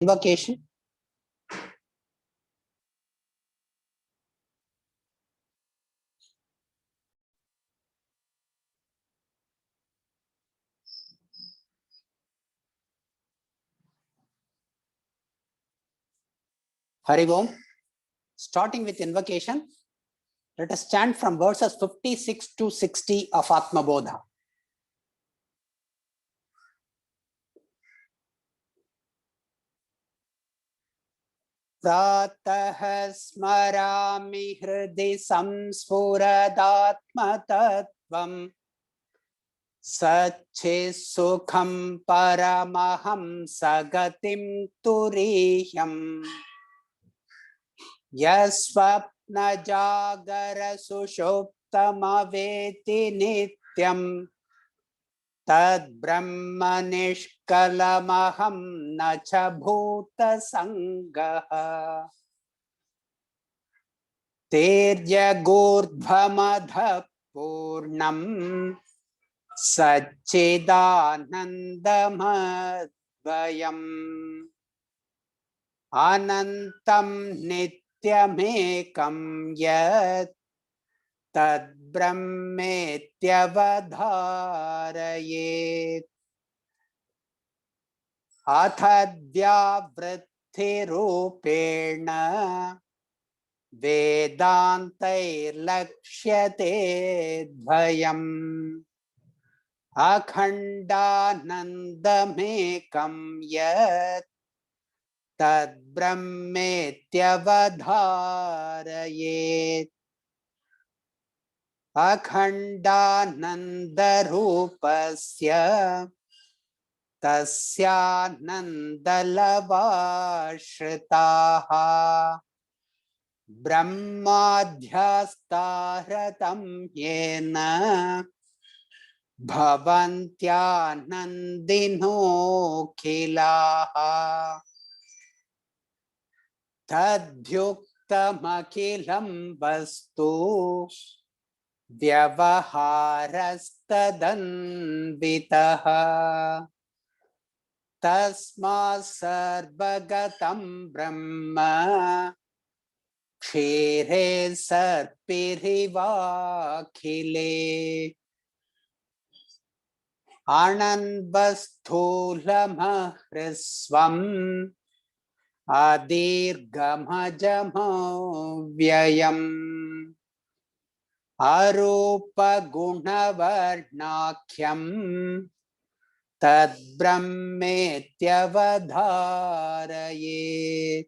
Invocation. Hari Om. Starting with invocation, let us chant from verses 56 to 60 of Atma Bodha. Pratah smarami hridi samspuradatmatattvam Satchisukham paramaham sagatim turiyam Yasvapna jagara sushuptamaveti nityam Tad brahma nishkalamaham nacha bhuta sangaha Tirya gurdhamadha purnam Satchidanandamadvayam Anantam nityamekam yat Tad brahmetyavadharayet Athadhyavritthirupena Vedantair dvayam Akhandanandamekam yat Tad brahmetyavadharayet Akhandanandarupasya Tasyanandalavashritaha Brahmadhyastahratam yena Bhavantyanandino khilaha Tadhyuktamakilam vastu Vyavaharastadandvitaha Tasma sarvagatam brahma Kshire sarpirivakhile Ananvasthulamahrisvam Adirgamajamo vyayam Arupa gunavarnakyam Tad brahmetyavadharayet.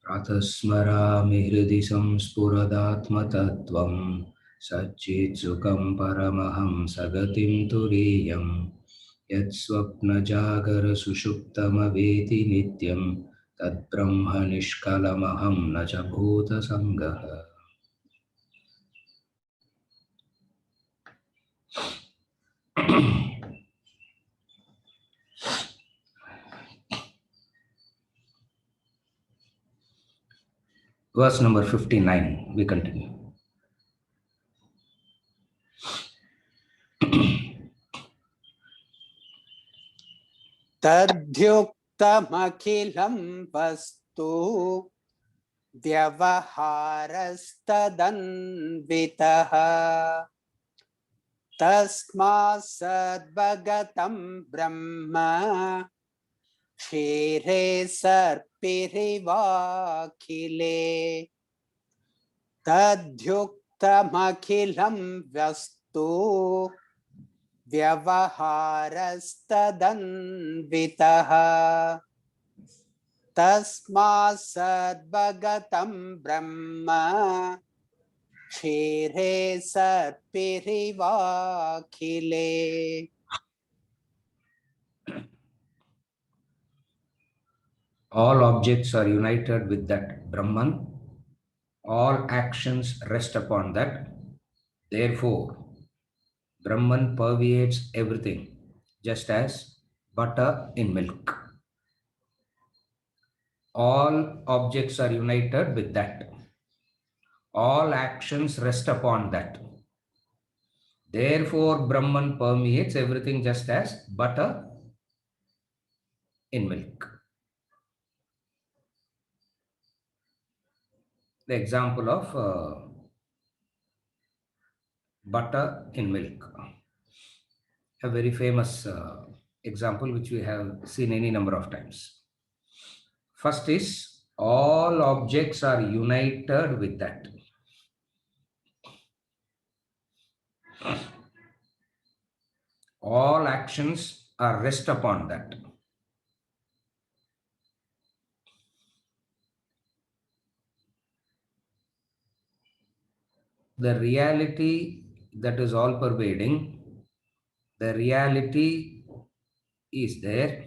Pratasmarami hridi samspuradatmatattvam Satchitsukam paramaham sagatim turiyam Yat swapna jagara sushuptamaveti nityam Tad brahma nishkalamaham nacha bhuta sangaha. Verse number 59, we continue. Tadhyuktamakhilam vastu Vyavaharastadandvitaha Tasma sarvagatam brahma Kshire sarpirivakhile Tadhyuktamakhilam vastu Vyavaharastadandvitaha Tasma sarvagatam brahma Kshire sarpirivakhile. All objects are united with that Brahman. All actions rest upon that. Therefore, Brahman permeates everything, just as butter in milk. All objects are united with that. All actions rest upon that. Therefore, Brahman permeates everything just as butter in milk. The example of butter in milk. A very famous example which we have seen any number of times. First is all objects are united with that. All actions are rest upon that. The reality that is all pervading, the reality is there.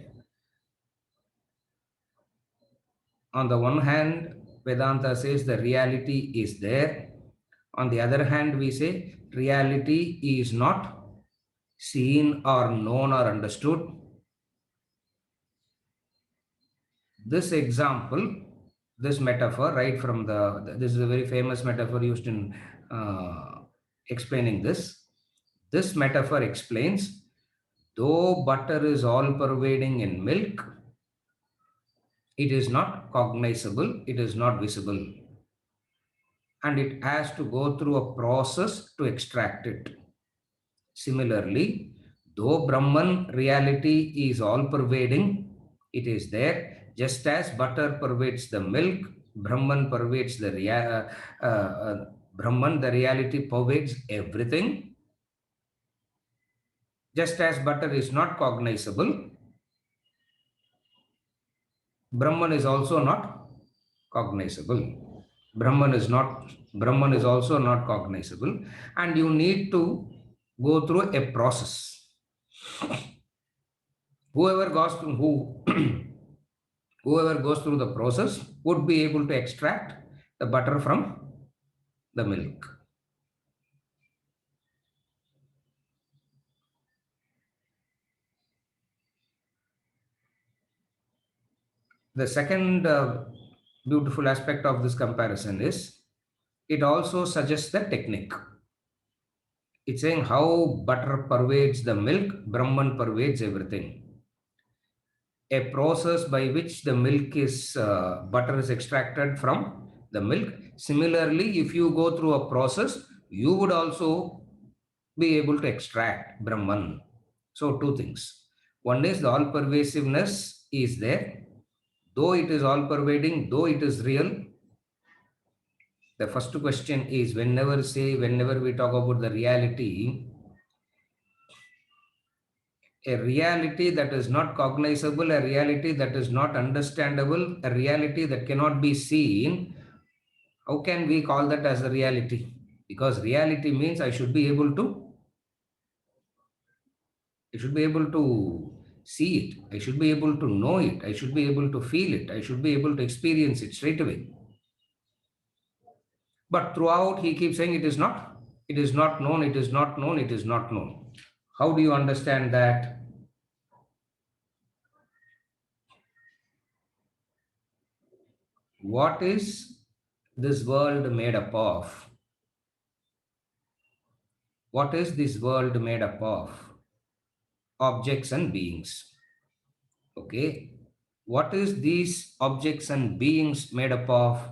On the one hand, Vedanta says the reality is there. On the other hand, we say reality is not seen or known or understood. This example, this metaphor, right from this is a very famous metaphor used in explaining this. This metaphor explains, though butter is all pervading in milk, it is not cognizable, it is not visible. And it has to go through a process to extract it. Similarly, though Brahman reality is all pervading, it is there. Just as butter pervades the milk, Brahman pervades the Brahman, the reality pervades everything. Just as butter is not cognizable, Brahman is also not cognizable. Brahman is also not cognizable, and you need to go through a process. Whoever goes through the process would be able to extract the butter from the milk. The second beautiful aspect of this comparison is it also suggests the technique. It's saying how butter pervades the milk, Brahman pervades everything. A process by which the milk is, butter is extracted from the milk. Similarly, if you go through a process, you would also be able to extract Brahman. So two things. One is the all-pervasiveness is there. Though it is all-pervading, though it is real, the first question is whenever we talk about the reality, a reality that is not cognizable, a reality that is not understandable, a reality that cannot be seen, how can we call that as a reality? Because reality means I should be able to see it, I should be able to know it, I should be able to feel it, I should be able to experience it straight away. But throughout he keeps saying it is not known, it is not known, it is not known. How do you understand that? What is this world made up of? What is this world made up of? Objects and beings. Okay. What is these objects and beings made up of?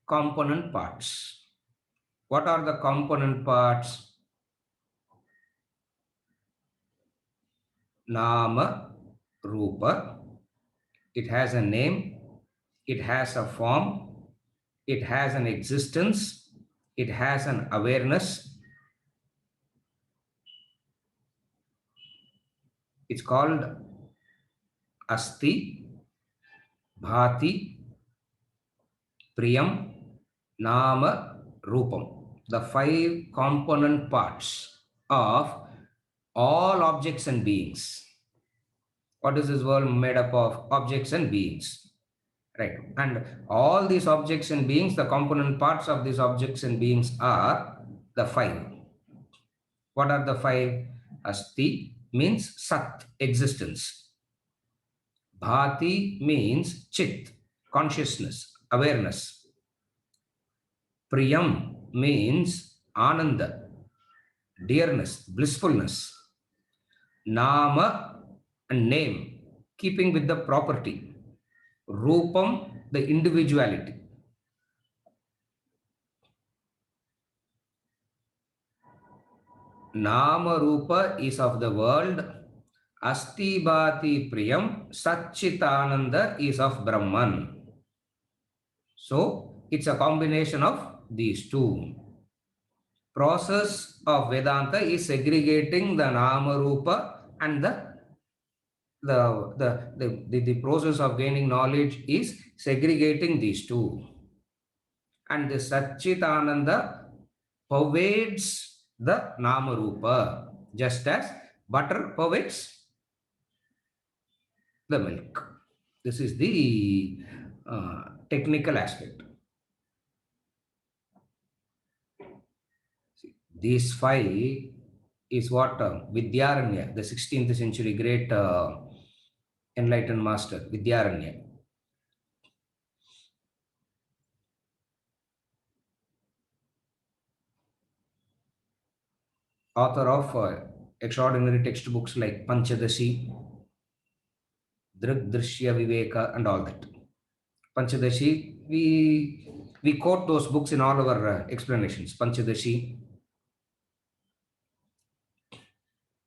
Component parts. What are the component parts? Nama, Rupa. It has a name. It has a form. It has an existence. It has an awareness. It's called Asti, Bhati, Priyam, Nama, Rupam. The 5 component parts of all objects and beings. What is this world made up of? Objects and beings. Right. And all these objects and beings, the component parts of these objects and beings are the 5. What are the 5? Asti means Sat, existence. Bhati means chit, consciousness, awareness. Priyam means ananda, dearness, blissfulness. Nama and name, keeping with the property. Rupam, the individuality. Nama Rupa is of the world. Asti Bhati Priyam, Satchitananda is of Brahman. So it's a combination of these two. Process of Vedanta is segregating the Nama Rupa, and the process of gaining knowledge is segregating these two. And the Satchitananda pervades the Nama Rupa, just as butter pervades the milk. This is the technical aspect. These five is what Vidyaranya, the 16th century great enlightened master, Vidyaranya. Author of extraordinary textbooks like Panchadashi, Drig Drishya Viveka, and all that. Panchadashi, we quote those books in all our explanations. Panchadashi,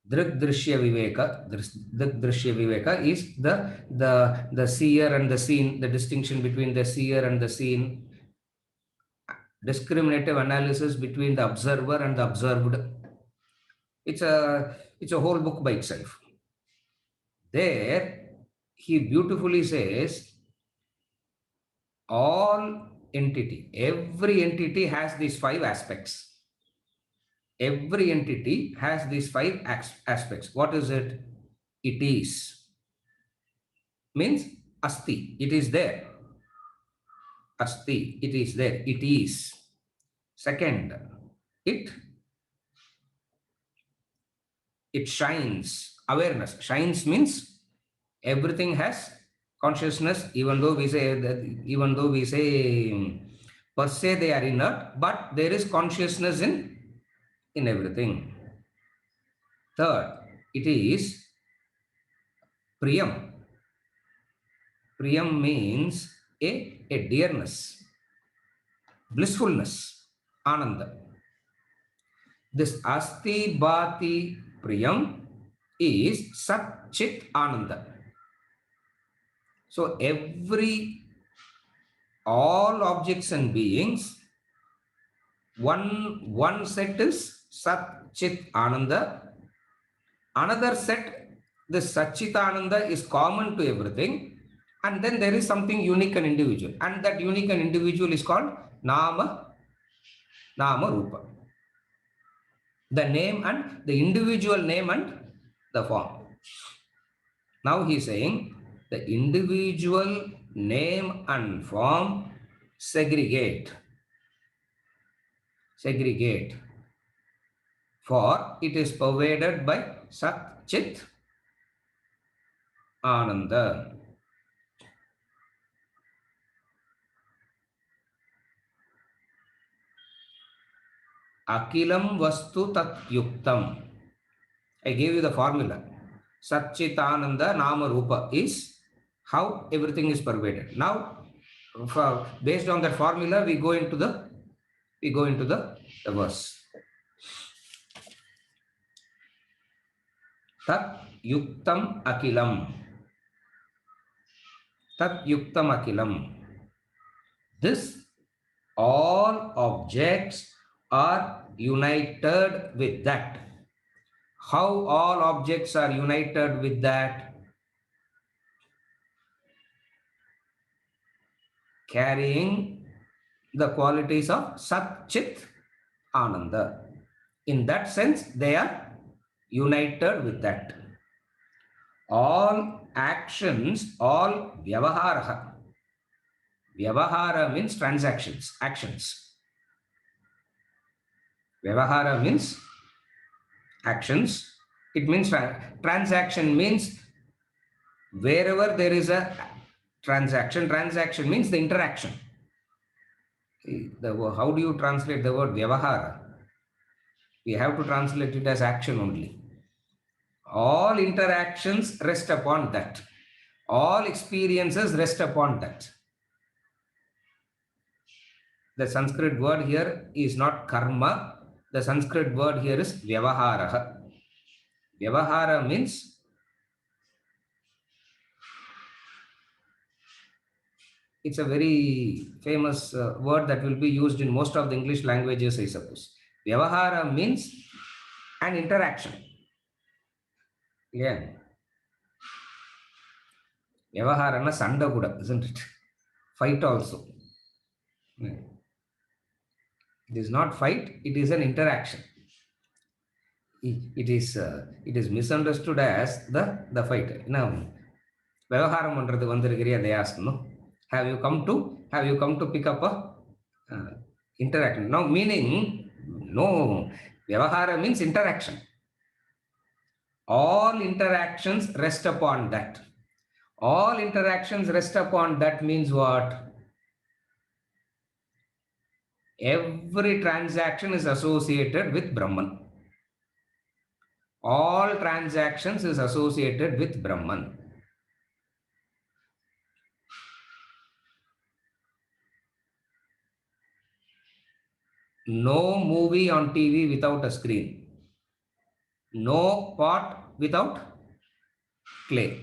Drig Drishya Viveka. Drig Drishya Viveka is the seer and the seen, the distinction between the seer and the seen, discriminative analysis between the observer and the observed. It's a whole book by itself. There, he beautifully says, every entity has these five aspects. Every entity has these five aspects. What is it? It is. Means asti. It is there. Asti. It is there. It is. Second, it shines. Awareness. Shines means everything has consciousness, even though we say per se they are inert, but there is consciousness in everything. Third, it is Priyam. Priyam means a dearness, blissfulness, Ananda. This Asti Bhati Priyam is Sat Chit Ananda. So all objects and beings, one set is Sat Chit Ananda. Another set, the Satchit Ananda, is common to everything. And then there is something unique and individual. And that unique and individual is called Nama Rupa. The name and the individual name and the form. Now he is saying the individual name and form segregate. For it is pervaded by Sat Chit Ananda. Akilam Vastu Tat Yuktam. I gave you the formula. Satchitananda Nama Rupa is how everything is pervaded. Now, based on that formula, we go into the verse. Tat Yuktam Akilam. Tat Yuktam Akilam. This, all objects are united with that. How all objects are united with that? Carrying the qualities of Sat Chit Ananda. In that sense, they are united with that. All actions, all vyavahara. Vyavahara means transactions, actions. Vyavahara means actions. It means transaction means Wherever there is a transaction means the interaction. How do you translate the word vyavahara? We have to translate it as action only. All interactions rest upon that. All experiences rest upon that. The Sanskrit word here is not karma. The Sanskrit word here is vyavahara. Vyavahara means it's a very famous word that will be used in most of the English languages, I suppose. Vyavahara means an interaction. Yeah. Vyavaharana sanda kuda, isn't it? Fight also. Yeah. It is not fight, it is an interaction. It is misunderstood as the fight. Now, Vyavaharam பண்றது வந்திருக்கிறியா, they ask, no? Have you come to pick up a interaction? Now, meaning, no, Vyavahara means interaction. All interactions rest upon that. All interactions rest upon that means what? Every transaction is associated with Brahman. All transactions is associated with Brahman. No movie on TV without a screen. No pot without clay.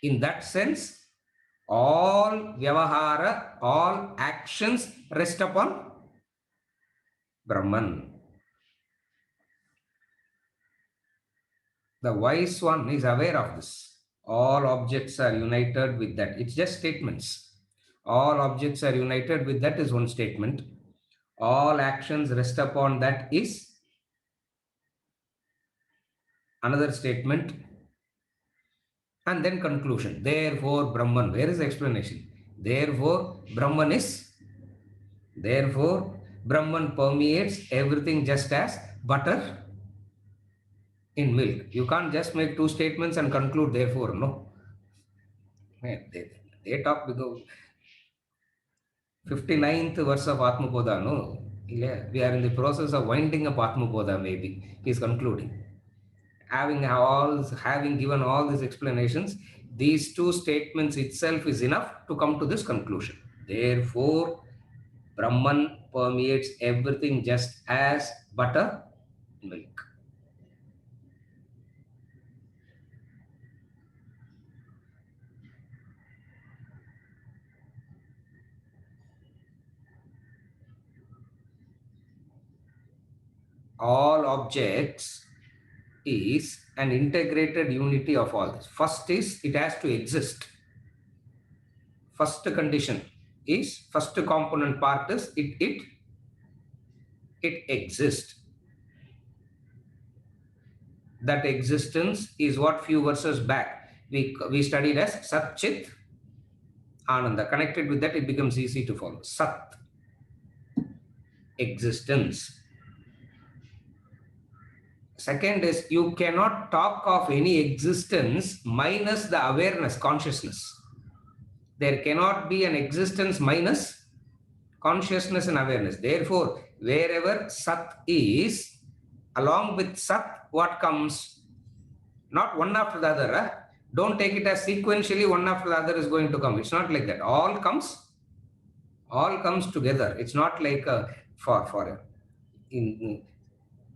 In that sense, all vyavahara, all actions rest upon Brahman. The wise one is aware of this. All objects are united with that. It's just statements. All objects are united with that is one statement. All actions rest upon that is another statement. And then conclusion. Therefore, Brahman. Where is the explanation? Therefore, Brahman permeates everything just as butter in milk. You can't just make two statements and conclude therefore, no. They talk because 59th verse of Atmaboda, no. We are in the process of winding up Atmaboda, maybe. He's concluding. Having given all these explanations, these two statements itself is enough to come to this conclusion. Therefore, Brahman permeates everything just as butter milk. All objects is an integrated unity of all this. First is it has to exist. First condition is, first component part is it exists. That existence is what few verses back we studied as Sat Chit Ananda. Connected with that, it becomes easy to follow. Sat, existence. Second is you cannot talk of any existence minus the awareness, consciousness. There cannot be an existence minus consciousness and awareness. Therefore, wherever Sat is, along with Sat, what comes? Not one after the other. Don't take it as sequentially one after the other is going to come. It's not like that. All comes together. It's not like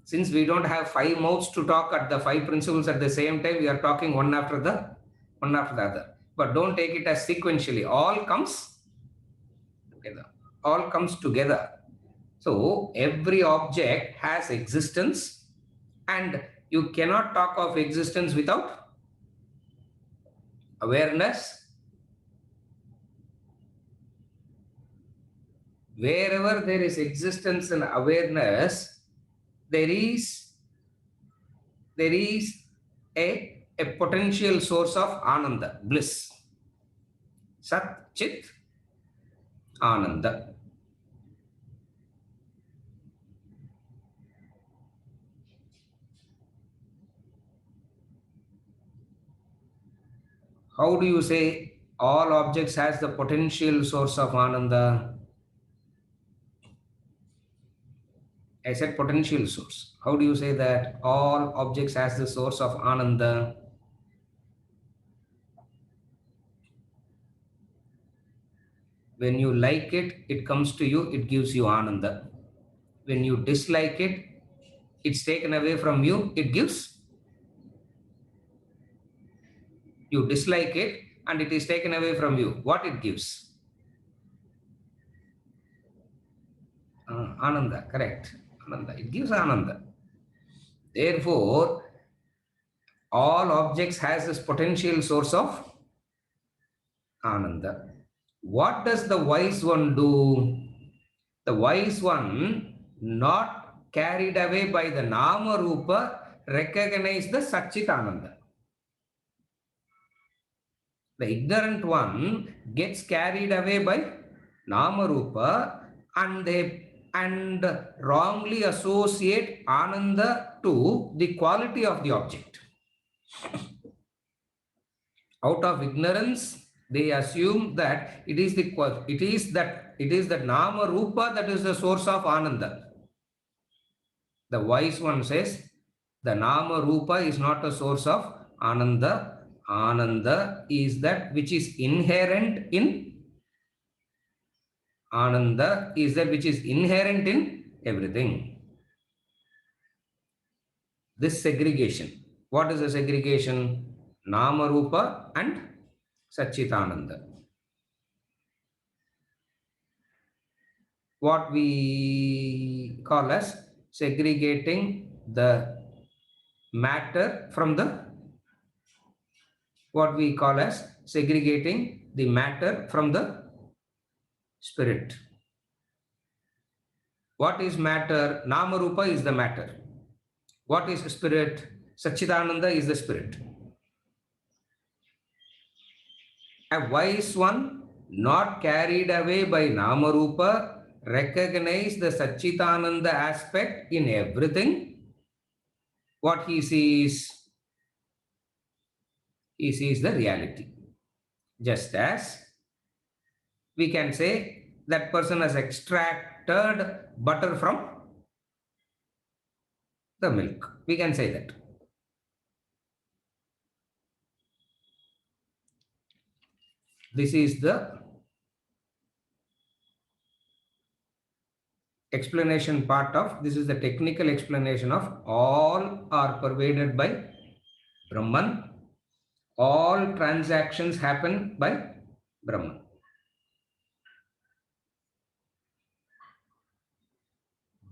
since we don't have 5 mouths to talk at the 5 principles at the same time, we are talking one after the other. But don't take it as sequentially. All comes together. All comes together. So every object has existence, and you cannot talk of existence without awareness. Wherever there is existence and awareness, there is a potential source of Ananda, bliss. Sat Chit Ananda. How do you say all objects has the potential source of Ananda? I said potential source. How do you say that all objects has the source of Ananda? When you like it, it comes to you, it gives you Ananda. When you dislike it, it's taken away from you, it gives. You dislike it and it is taken away from you. What it gives? Ananda, correct. Ananda. It gives Ananda. Therefore, all objects has this potential source of Ananda. What does the wise one do? The wise one, not carried away by the Nama Rupa, recognize the Satchit Ananda. The ignorant one gets carried away by Nama Rupa and wrongly associate Ananda to the quality of the object. Out of ignorance, they assume that it is the Nama Rupa that is the source of Ananda. The wise one says the Nama Rupa is not a source of Ananda. Ananda is that which is inherent in Ananda is that which is inherent in everything. This segregation. What is the segregation? Nama Rupa and Satchitananda. What we call as segregating the matter from the spirit. What is matter? Nama Rupa is the matter. What is spirit? Satchitananda is the spirit. A wise one, not carried away by Nama Rupa, recognize the Satchitananda aspect in everything. What he sees the reality. Just as we can say that person has extracted butter from the milk. We can say that. This is the explanation part of, this is the technical explanation of all are pervaded by Brahman. All transactions happen by Brahman.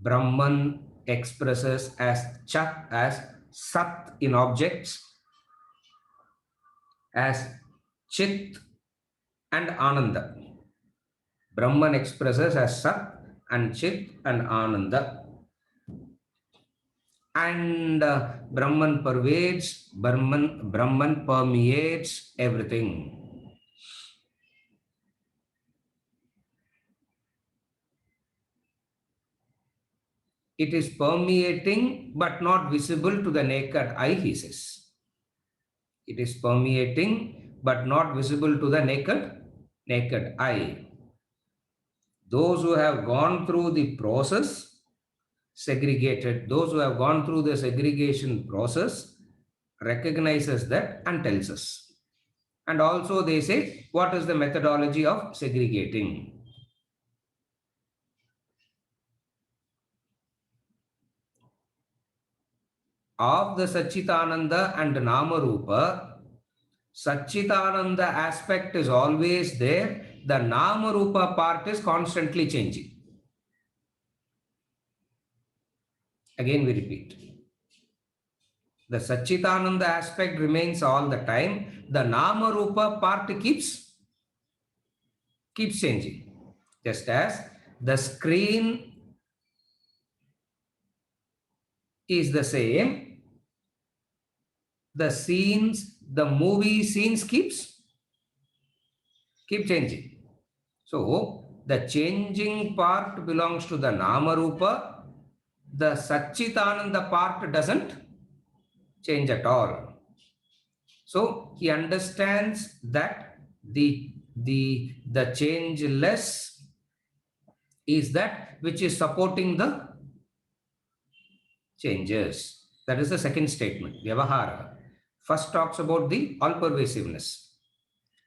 Brahman expresses as Chat, as Sat in objects, as Chit and Ananda. Brahman expresses as Sat and Chit and Ananda. And Brahman pervades, Brahman permeates everything. It is permeating but not visible to the naked eye, he says. It is permeating but not visible to the naked eye. Those who have gone through the process, those who have gone through the segregation process, recognizes that and tells us. And also they say, what is the methodology of segregating? Of the Satchitananda and Nama Rupa, Satchitananda aspect is always there. The Nama Rupa part is constantly changing. Again we repeat. The Satchitananda aspect remains all the time. The Nama Rupa part keeps changing. Just as the screen is the same, the scenes, the movie scenes keep changing. So the changing part belongs to the Nama Rupa. The Satchitananda part doesn't change at all. So he understands that the changeless is that which is supporting the changes. That is the second statement, Vyavahara. First talks about the all-pervasiveness.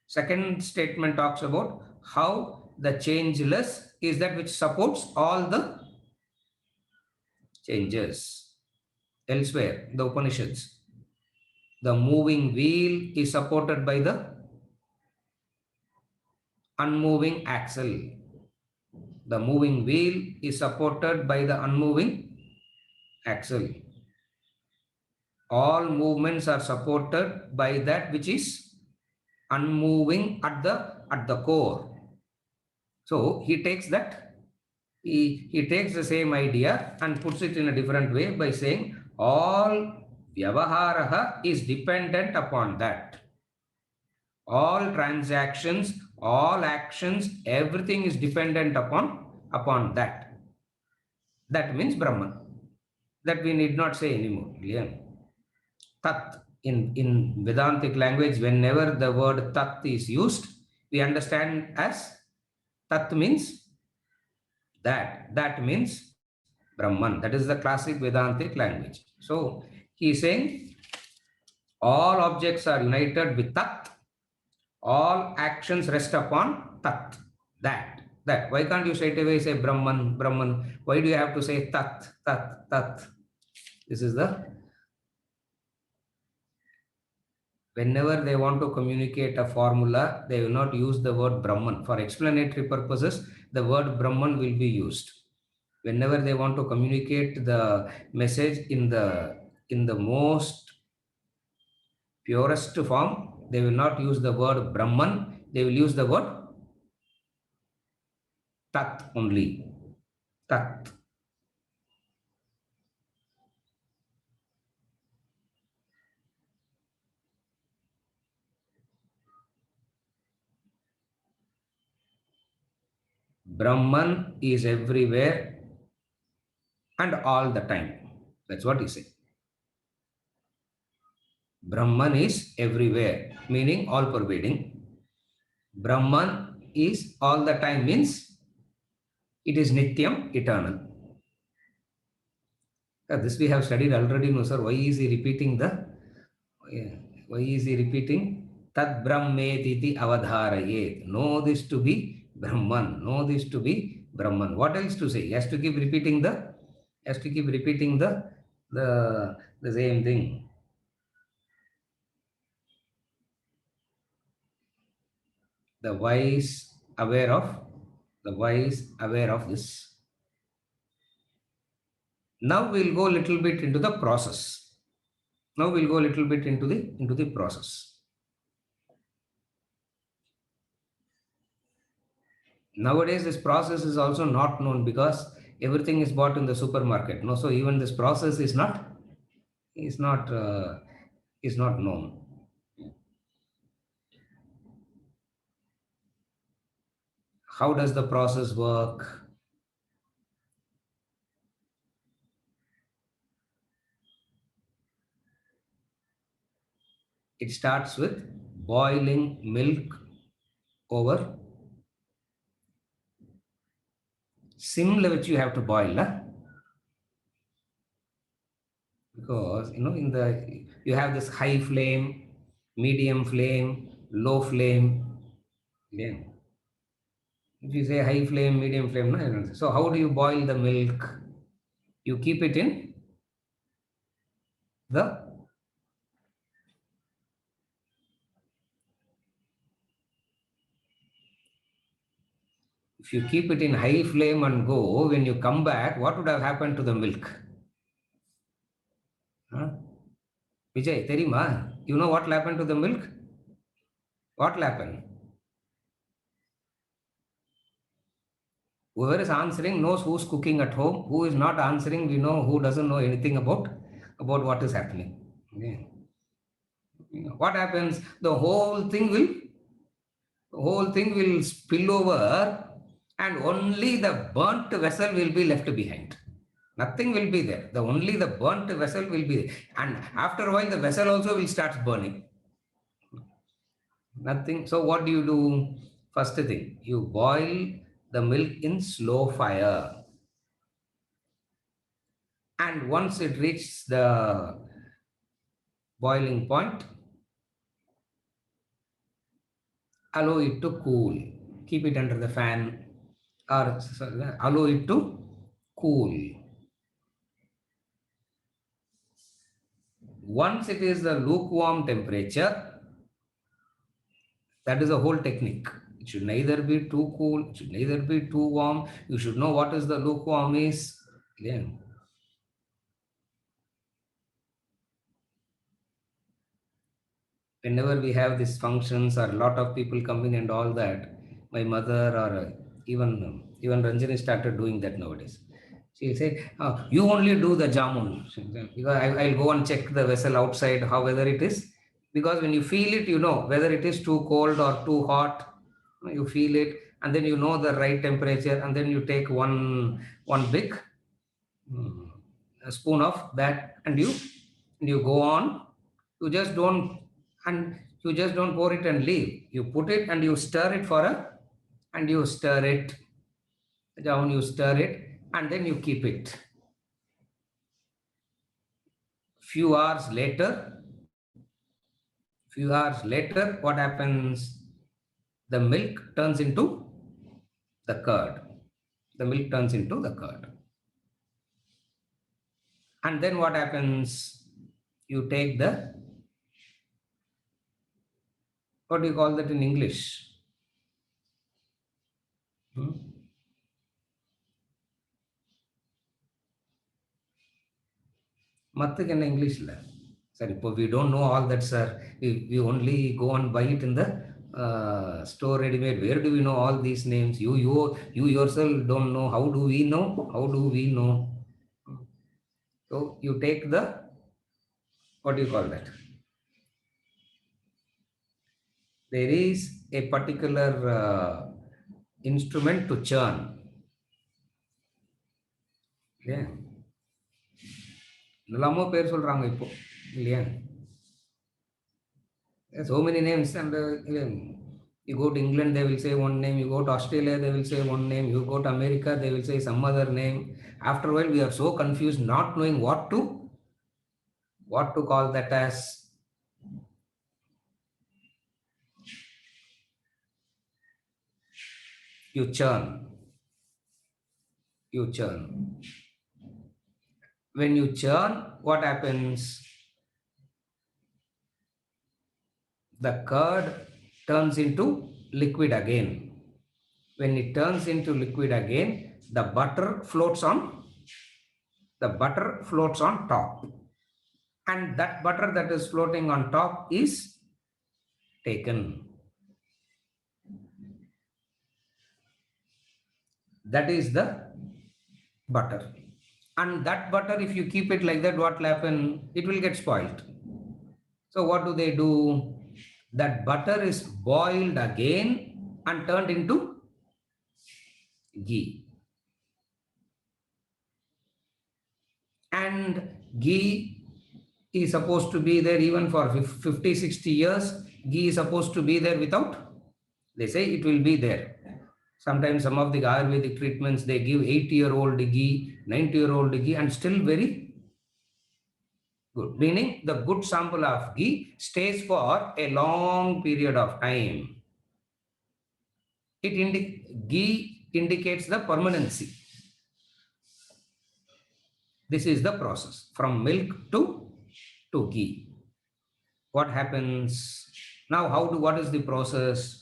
Second statement talks about how the changeless is that which supports all the changes. Elsewhere, the Upanishads, the moving wheel is supported by the unmoving axle. The moving wheel is supported by the unmoving axle. All movements are supported by that which is unmoving at the core. So he takes that, he takes the same idea and puts it in a different way by saying all Vyavaharaha is dependent upon that. All transactions, all actions, everything is dependent upon that. That means Brahman. That we need not say anymore. Yeah. Tat. In Vedantic language, whenever the word Tat is used, we understand as Tat means that. That means Brahman. That is the classic Vedantic language. So he is saying all objects are united with Tat. All actions rest upon Tat. That. Why can't you straight away say Brahman, Brahman? Why do you have to say Tat, Tat, Tat? This is the, whenever they want to communicate a formula, they will not use the word Brahman. For explanatory purposes, the word Brahman will be used. Whenever they want to communicate the message in the most purest form, they will not use the word Brahman. They will use the word Tat only. Tat. Brahman is everywhere and all the time. That's what he said. Brahman is everywhere, meaning all pervading. Brahman is all the time means it is Nityam, eternal. This we have studied already, no sir. Why is he repeating Tad Brahmetiti avadharayet. Know this to be Brahman. Know this to be Brahman. What else to say? He has to keep repeating the same thing. The wise aware of this. Now we'll go a little bit into the process. Into the process. Nowadays, this process is also not known because everything is bought in the supermarket. No, so even this process is not known. How does the process work? It starts with boiling milk over sim which you have to boil, because you have this high flame, medium flame, low flame. Yeah. If you say high flame, medium flame, no? So how do you boil the milk? You keep it in the if you keep it in high flame and go, when you come back, what would have happened to the milk? Vijay, Terima, you know what will happen to the milk? What will happen? Whoever is answering knows who's cooking at home. Who is not answering, we know who doesn't know anything about what is happening. Okay. What happens? The whole thing will spill over, and only the burnt vessel will be left behind. Nothing will be there. Only the burnt vessel will be there. And after a while, the vessel also will start burning. Nothing. So what do you do? First thing, you boil the milk in slow fire. And once it reaches the boiling point, allow it to cool. Keep it under the fan or allow it to cool. Once it is the lukewarm temperature, that is the whole technique. It should neither be too cool, it should neither be too warm. You should know what is the lukewarm is. Yeah. Whenever we have these functions or a lot of people coming and all that, my mother or even Ranjani started doing that nowadays. She'll say, you only do the jamun. Because I'll go and check the vessel outside, how whether it is. Because when you feel it, you know whether it is too cold or too hot. You feel it, and then you know the right temperature, and then you take one big a spoon of that, and you go on. You just don't pour it and leave. You put it and you stir it and you stir it down, you stir it, and then you keep it. Few hours later, what happens? The milk turns into the curd. The milk turns into the curd. And then what happens? You take the, what do you call that in English? Mathuk in English. Sorry, we don't know all that, sir. We only go and buy it in the store ready-made. Where do we know all these names? You yourself don't know. How do we know? How do we know? So you take the, what do you call that? There is a particular instrument to churn. Yeah. Nalamo per solranga ipo. Yeah. There's so many names, and you go to England, they will say one name. You go to Australia, they will say one name. You go to America, they will say some other name. After a while, we are so confused, not knowing what to call that as. You churn. When you churn, what happens? The curd turns into liquid again. When it turns into liquid again, the butter floats on top. And that butter that is floating on top is taken. That is the butter. And that butter, if you keep it like that, what will happen? It will get spoiled. So what do? That butter is boiled again and turned into ghee. And ghee is supposed to be there even for 50, 60 years. Ghee is supposed to be there without, they say it will be there. Sometimes some of the Ayurvedic treatments, they give 80-year-old ghee, 90-year-old ghee, and still very good. Meaning the good sample of ghee stays for a long period of time. Ghee indicates the permanency. This is the process from milk to ghee. What happens now? What is the process?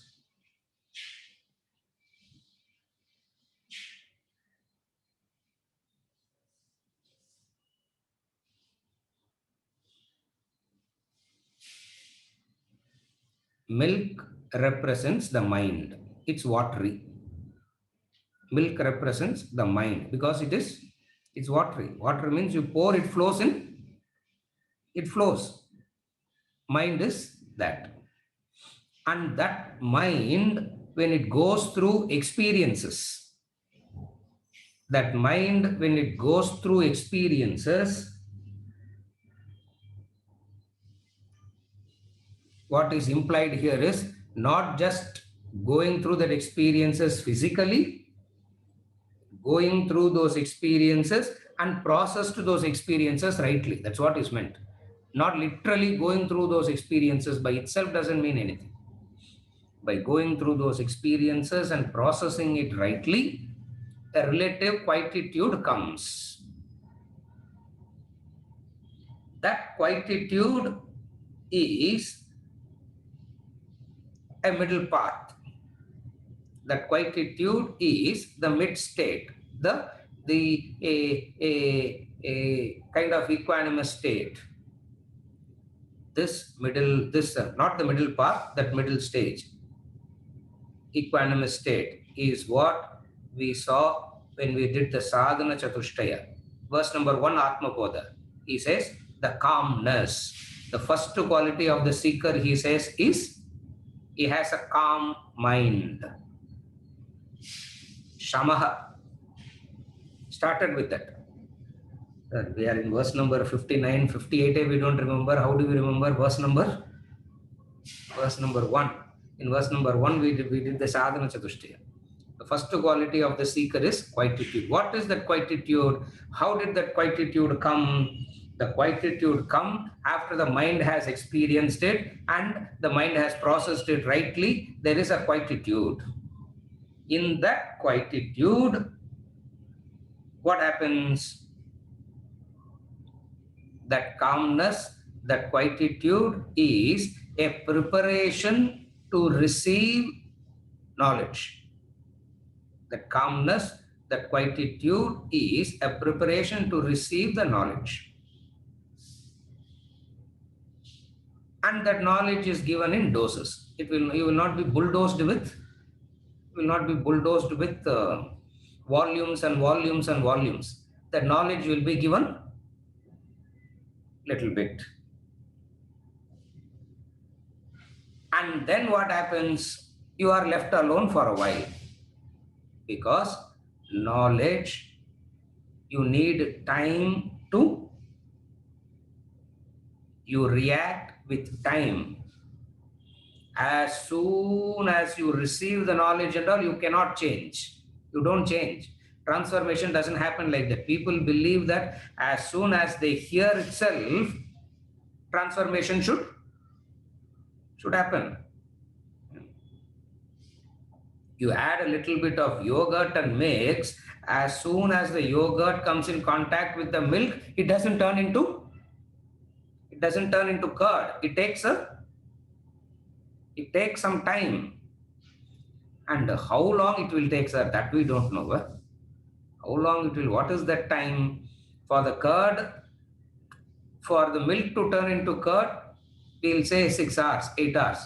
Milk represents the mind. It's watery. Milk represents the mind because it's watery. Water means you pour, it flows in. It flows. Mind is that. And that mind, when it goes through experiences, what is implied here is not just going through that experiences physically, going through those experiences and processed those experiences rightly. That's what is meant. Not literally going through those experiences by itself doesn't mean anything. By going through those experiences and processing it rightly, a relative quietude comes. That quietude is a middle path. That quietude is the mid state, the a kind of equanimous state. This middle, not the middle path, that middle stage, equanimous state is what we saw when we did the sadhana chatushtaya. Verse number 1, Atmapoda. He says the calmness. The first quality of the seeker, he says, is he has a calm mind. Shamaha. Started with that. We are in verse number 59, 58. We don't remember. How do we remember verse number? Verse number 1. In verse number 1, we did the sadhana chatushtaya. The first quality of the seeker is quietude. What is that quietude? How did that quietude come? The quietude come after the mind has experienced it and the mind has processed it rightly. There is a quietude. In that quietude, what happens? That calmness, that quietude is a preparation to receive knowledge. That calmness, that quietude is a preparation to receive the knowledge. And that knowledge is given in doses. You will not be bulldozed with, volumes and volumes and volumes. That knowledge will be given little bit. And then what happens? You are left alone for a while. Because knowledge, you need time to, you react with time. As soon as you receive the knowledge and all, you cannot change. You don't change. Transformation doesn't happen like that. People believe that as soon as they hear itself, transformation should happen. You add a little bit of yogurt and mix. As soon as the yogurt comes in contact with the milk, it doesn't turn into curd. It takes some time. And how long it will take, sir, that we don't know. How long it will, what is that time for the curd, for the milk to turn into curd? We'll say 6 hours, 8 hours,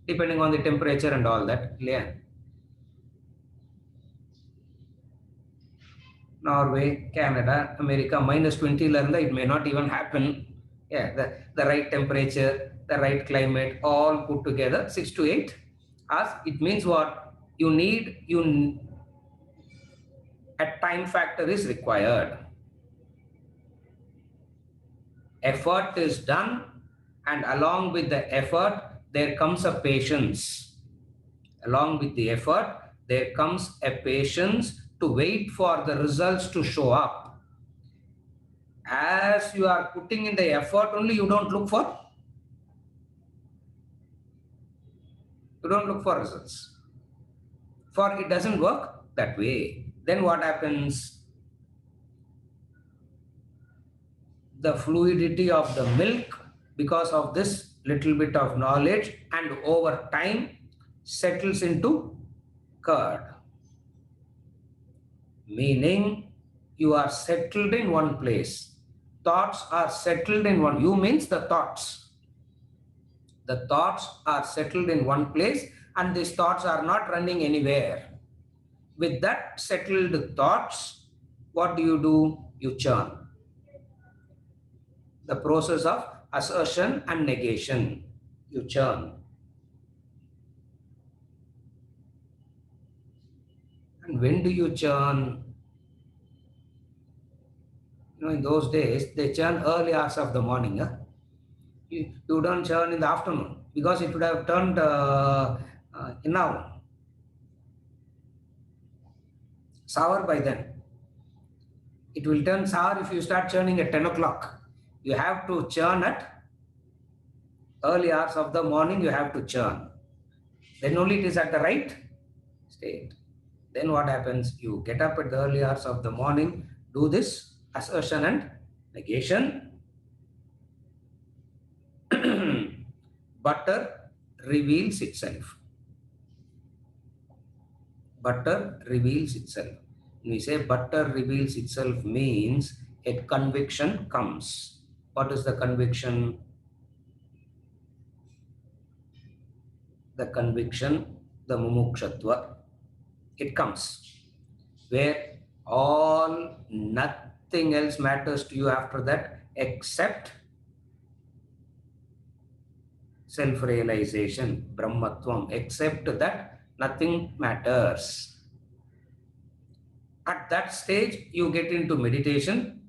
depending on the temperature and all that. Yeah. Norway, Canada, America, -20 learn, it may not even happen. Yeah, the right temperature, the right climate, all put together, 6 to 8 hours. It means what? A time factor is required. Effort is done, and along with the effort, there comes a patience. Along with the effort, there comes a patience to wait for the results to show up. As you are putting in the effort only, you don't look for results. For it doesn't work that way. Then what happens? The fluidity of the milk, because of this little bit of knowledge, and over time settles into curd. Meaning you are settled in one place. Thoughts are settled in one. You means the thoughts. The thoughts are settled in one place, and these thoughts are not running anywhere. With that settled thoughts, what do? You churn. The process of assertion and negation. You churn. And when do you churn? In those days, they churn early hours of the morning. You don't churn in the afternoon, because it would have turned now. Sour by then. It will turn sour if you start churning at 10 o'clock. You have to churn at early hours of the morning, you have to churn. Then only it is at the right state. Then what happens? You get up at the early hours of the morning, do this assertion and negation. Butter reveals itself. Butter reveals itself. When we say butter reveals itself means a conviction comes. What is the conviction? The conviction, the mumukshatva. It comes where nothing else matters to you after that except self-realization, Brahmatvam, except that nothing matters. At that stage, you get into meditation.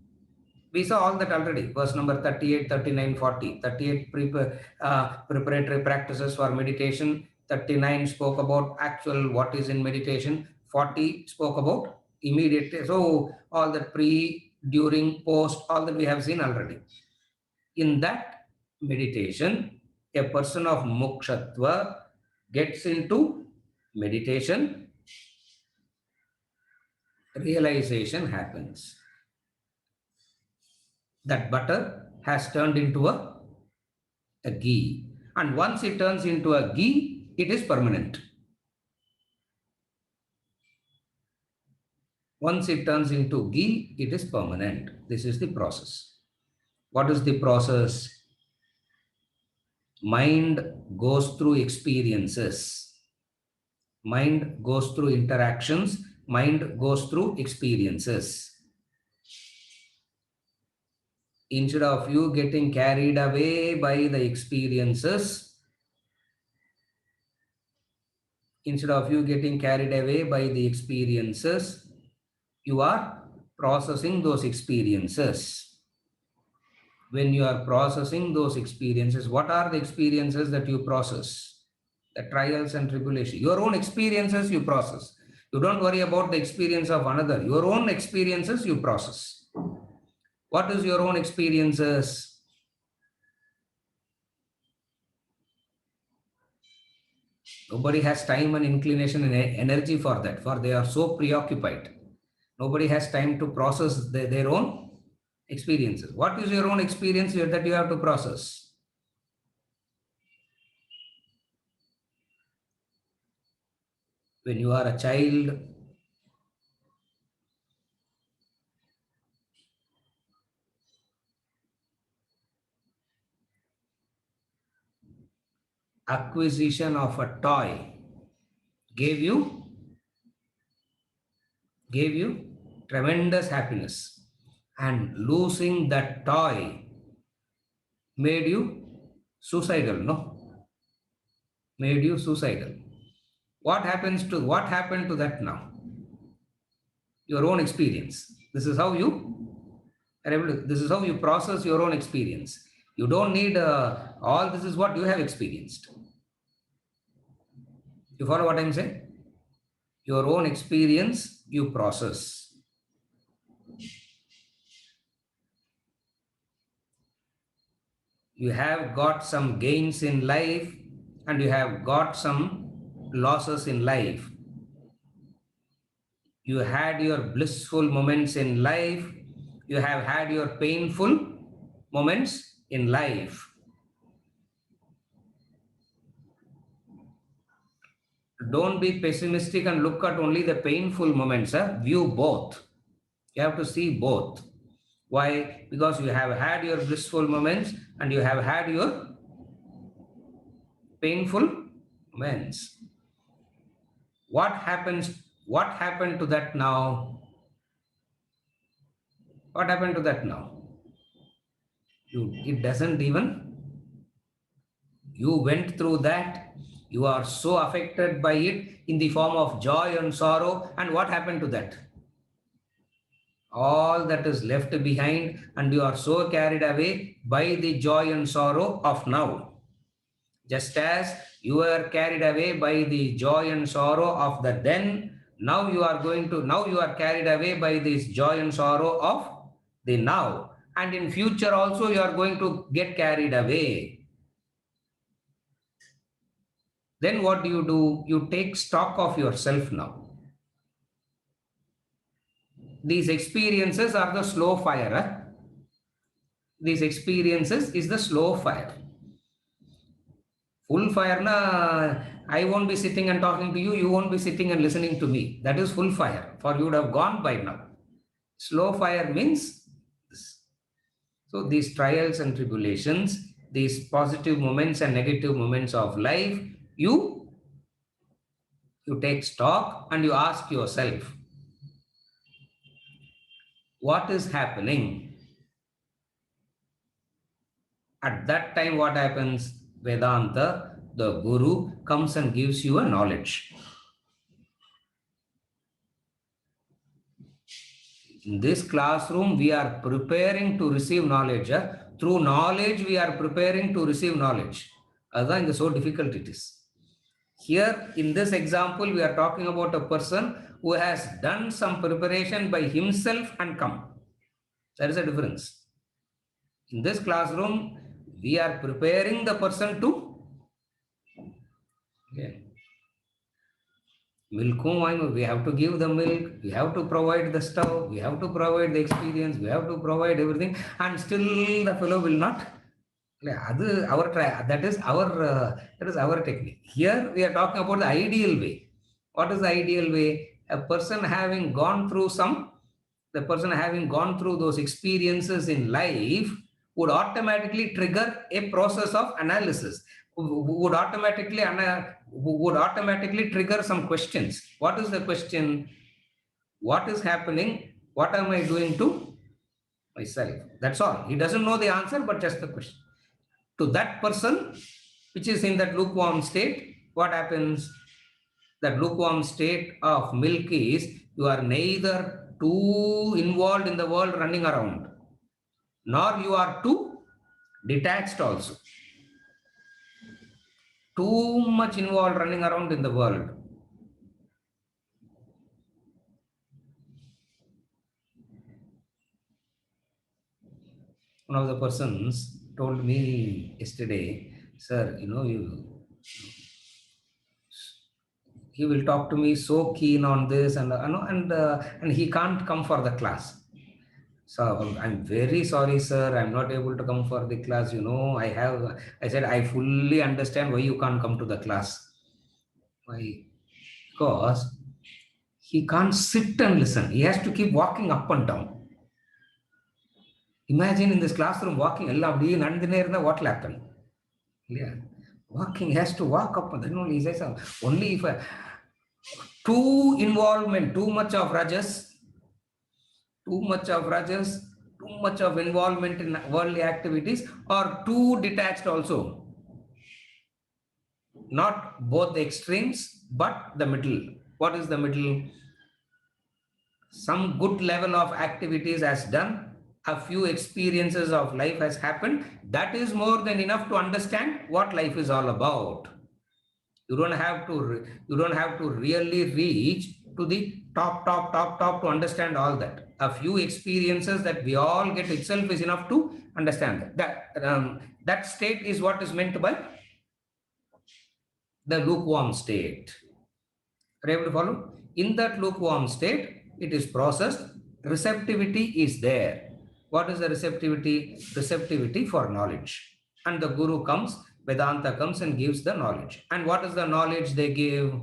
We saw all that already, verse number 38, 39, 40. 38 preparatory practices for meditation. 39 spoke about actual what is in meditation. 40 spoke about immediate. So all the pre, during, post, all that we have seen already. In that meditation, a person of mukshatva gets into meditation, realization happens. That butter has turned into a ghee. And once it turns into a ghee, it is permanent. Once it turns into ghee, it is permanent. This is the process. What is the process? Mind goes through experiences. Mind goes through interactions. Mind goes through experiences. Instead of you getting carried away by the experiences, you are processing those experiences. When you are processing those experiences, what are the experiences that you process? The trials and tribulations. Your own experiences you process. You don't worry about the experience of another. Your own experiences you process. What is your own experiences? Nobody has time and inclination and energy for that, for they are so preoccupied. Nobody has time to process their own experiences. What is your own experience that you have to process? When you are a child, acquisition of a toy gave you tremendous happiness, and losing that toy made you suicidal, no? Made you suicidal. What happened to that now? Your own experience. This is how you process your own experience. You don't need all this is what you have experienced. You follow what I'm saying? Your own experience you process. You have got some gains in life and you have got some losses in life. You had your blissful moments in life. You have had your painful moments in life. Don't be pessimistic and look at only the painful moments. View both. You have to see both. Why? Because you have had your blissful moments and you have had your painful moments. What happened to that now? What happened to that now? It doesn't even. You went through that. You are so affected by it in the form of joy and sorrow. And what happened to that? All that is left behind, and you are so carried away by the joy and sorrow of now. Just as You were carried away by the joy and sorrow of the then. Now you are carried away by this joy and sorrow of the now. And in future also you are going to get carried away. Then what do? You take stock of yourself now. These experiences are the slow fire. Huh? These experiences is the slow fire. Full fire, na, I won't be sitting and talking to you, you won't be sitting and listening to me. That is full fire, for you would have gone by now. Slow fire means this. So these trials and tribulations, these positive moments and negative moments of life, you take stock and you ask yourself, what is happening? At that time, what happens? Vedanta, the Guru, comes and gives you a knowledge. In this classroom, we are preparing to receive knowledge. Through knowledge, we are preparing to receive knowledge. That's so difficult it is. Here, in this example, we are talking about a person who has done some preparation by himself and come. There is a difference. In this classroom, we are preparing the person to milk. We have to give the milk, we have to provide the stuff, we have to provide the experience, we have to provide everything, and still the fellow will not. That is our technique. Here we are talking about the ideal way. What is the ideal way? A person having gone through those experiences in life would automatically trigger a process of analysis, would automatically trigger some questions. What is the question? What is happening? What am I doing to myself? That's all. He doesn't know the answer, but just the question. To that person, which is in that lukewarm state, what happens? That lukewarm state of milk is, you are neither too involved in the world running around, nor you are too detached also. Too much involved running around in the world. One of the persons told me yesterday, sir, he will talk to me so keen on this, and he can't come for the class. So I'm very sorry, sir, I'm not able to come for the class. I said, I fully understand why you can't come to the class. Why? Because he can't sit and listen. He has to keep walking up and down. Imagine in this classroom walking, what will happen? Yeah. Walking, he has to walk up, and then only he says, only if too involvement, too much of rajas, too much of involvement in worldly activities, or too detached also. Not both the extremes, but the middle. What is the middle? Some good level of activities has done, a few experiences of life has happened. That is more than enough to understand what life is all about. You don't have to really reach to the top to understand all that. A few experiences that we all get itself is enough to understand that. That state is what is meant by the lukewarm state. Are you able to follow? In that lukewarm state, it is processed. Receptivity is there. What is the receptivity? Receptivity for knowledge. And the Guru comes, Vedanta comes and gives the knowledge. And what is the knowledge they give?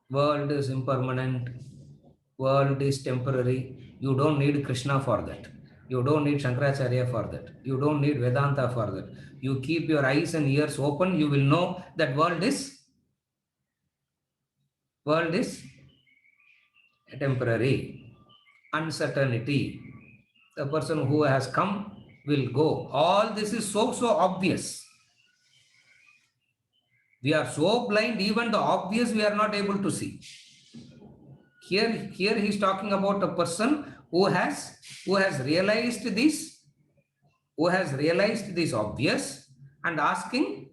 World is impermanent. World is temporary. You don't need Krishna for that. You don't need Shankaracharya for that. You don't need Vedanta for that. You keep your eyes and ears open, you will know that world is temporary. Uncertainty. The person who has come will go. All this is so obvious. We are so blind, even the obvious we are not able to see. here he's talking about a person who has realized this, obvious, and asking,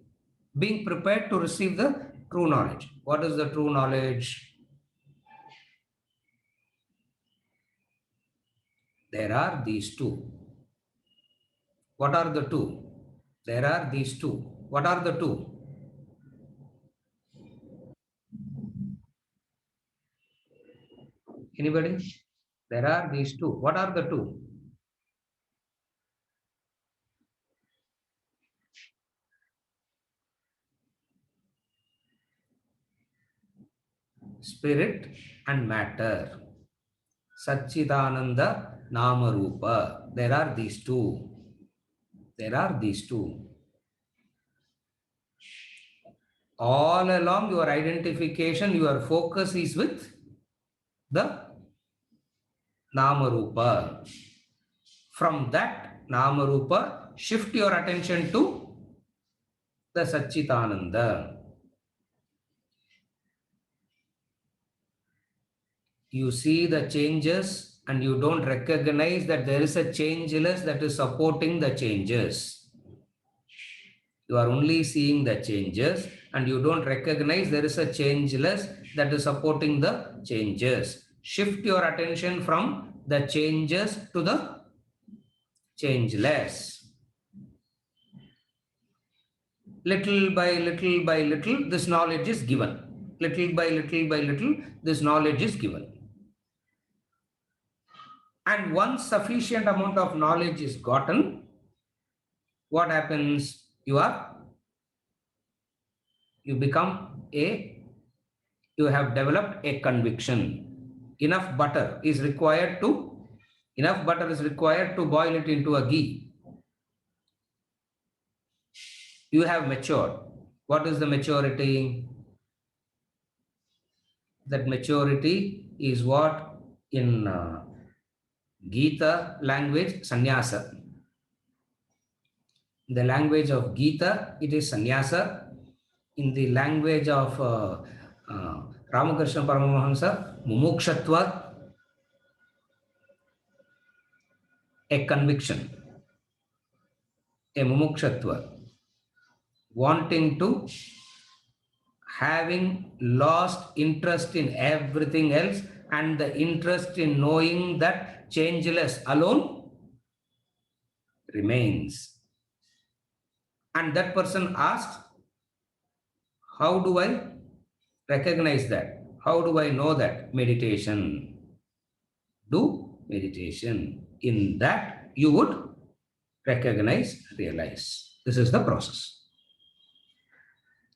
being prepared to receive the true knowledge. What is the true knowledge? There are these two. What are the two? There are these two. What are the two? Anybody? There are these two. What are the two? Spirit and matter. Satchidananda Nama Rupa. There are these two. There are these two. All along your identification, your focus is with the Nama Rupa. From that Nama Rupa, shift your attention to the Satchitananda. You see the changes and you don't recognize that there is a changeless that is supporting the changes. You are only seeing the changes and you don't recognize there is a changeless that is supporting the changes. Shift your attention from the changes to the changeless. Little by little by little, this knowledge is given. Little by little by little, this knowledge is given. And once sufficient amount of knowledge is gotten, what happens? You have developed a conviction. Enough butter is required to boil it into a ghee. You have matured. What is the maturity? That maturity is what in Gita language, sannyasa. In the language of Gita, it is sannyasa. In the language of Ramakrishna Paramahamsa, mumukshatva, a conviction, a mumukshatva, wanting to, having lost interest in everything else and the interest in knowing that changeless alone remains. And that person asks, how do I recognize that? How do I know that? Meditation. Do meditation. In that you would recognize, realize. This is the process.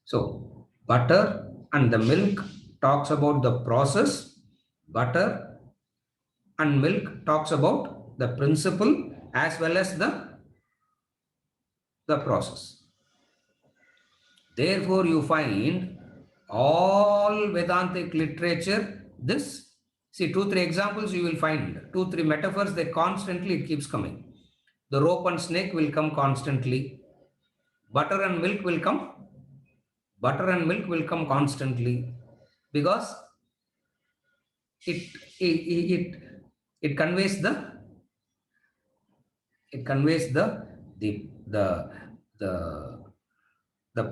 So, butter and the milk talks about the process. Butter and milk talks about the principle as well as the process. Therefore, you find all Vedantic literature, this, see 2-3 examples you will find, 2-3 metaphors, they constantly, it keeps coming. The rope and snake will come constantly. Butter and milk will come. Butter and milk will come constantly because it conveys the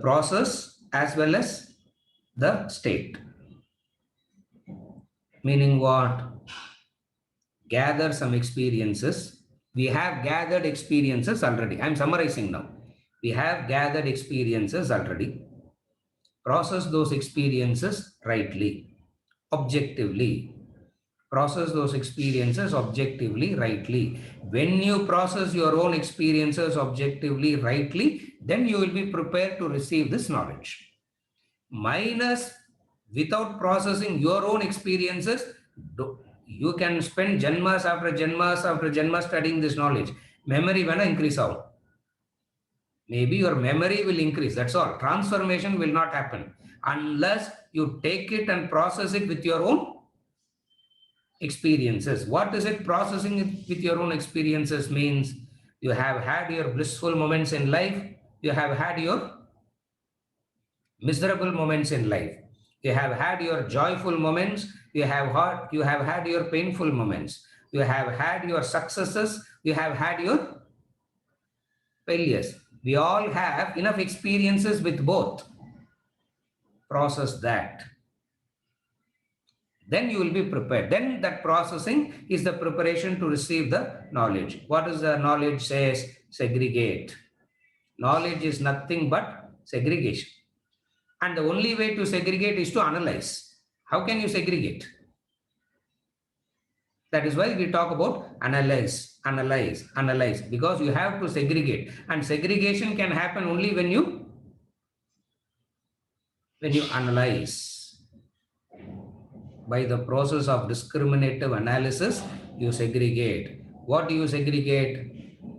process as well as the state. Meaning what? Gather some experiences. We have gathered experiences already. I am summarizing now. We have gathered experiences already. Process those experiences rightly, objectively. Process those experiences objectively, rightly. When you process your own experiences objectively, rightly, then you will be prepared to receive this knowledge. Minus, without processing your own experiences, you can spend janmas after janmas after janmas studying this knowledge. Memory will increase out. Maybe your memory will increase, that's all. Transformation will not happen unless you take it and process it with your own experiences. What is it? Processing it with your own experiences means you have had your blissful moments in life, you have had your miserable moments in life. You have had your joyful moments. You have had your painful moments. You have had your successes. You have had your failures. We all have enough experiences with both. Process that. Then you will be prepared. Then that processing is the preparation to receive the knowledge. What does the knowledge says? Segregate. Knowledge is nothing but segregation. And the only way to segregate is to analyze. How can you segregate? That is why we talk about analyze, analyze, analyze, because you have to segregate. And segregation can happen only when you analyze. By the process of discriminative analysis, you segregate. What do you segregate?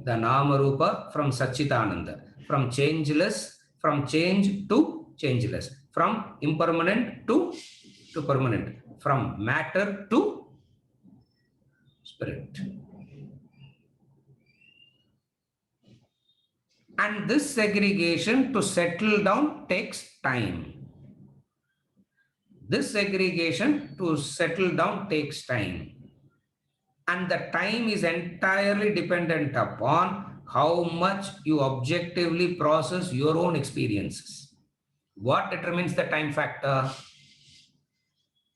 The Nama Rupa from Satchitananda, from changeless, from change to changeless, from impermanent to permanent, from matter to spirit. And this segregation to settle down takes time. This segregation to settle down takes time. And the time is entirely dependent upon how much you objectively process your own experiences. What determines the time factor?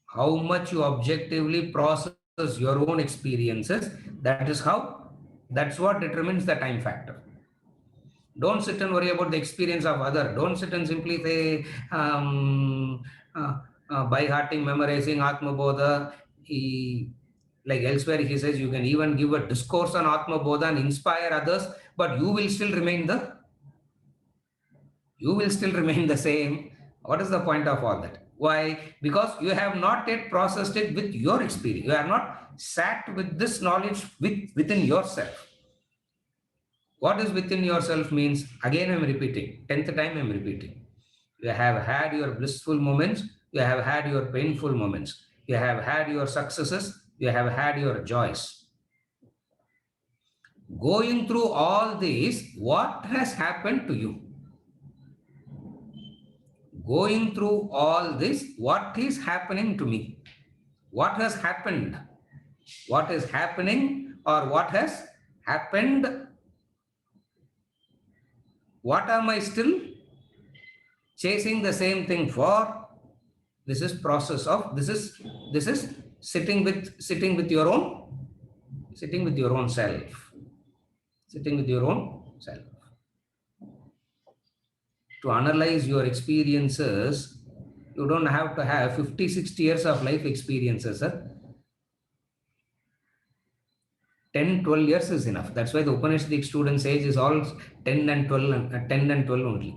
How much you objectively process your own experiences. That's what determines the time factor. Don't sit and worry about the experience of other. Don't sit and simply say, by hearting, memorizing Atma Bodha. Like elsewhere, he says you can even give a discourse on Atma Bodha and inspire others, but you will still remain the same. What is the point of all that? Why? Because you have not yet processed it with your experience. You have not sat with this knowledge within yourself. What is within yourself means, again I'm repeating, 10th time I'm repeating. You have had your blissful moments, you have had your painful moments, you have had your successes, you have had your joys. Going through all these, what has happened to you? Going through all this, what is happening to me? What has happened? What is happening or what has happened? What am I still chasing the same thing for? This is process of, this is sitting with your own self. Sitting with your own self. To analyze your experiences, you don't have to have 50, 60 years of life experiences. 10, 12 years is enough. That's why the Upanishadic student's age is all 10 and 12 only.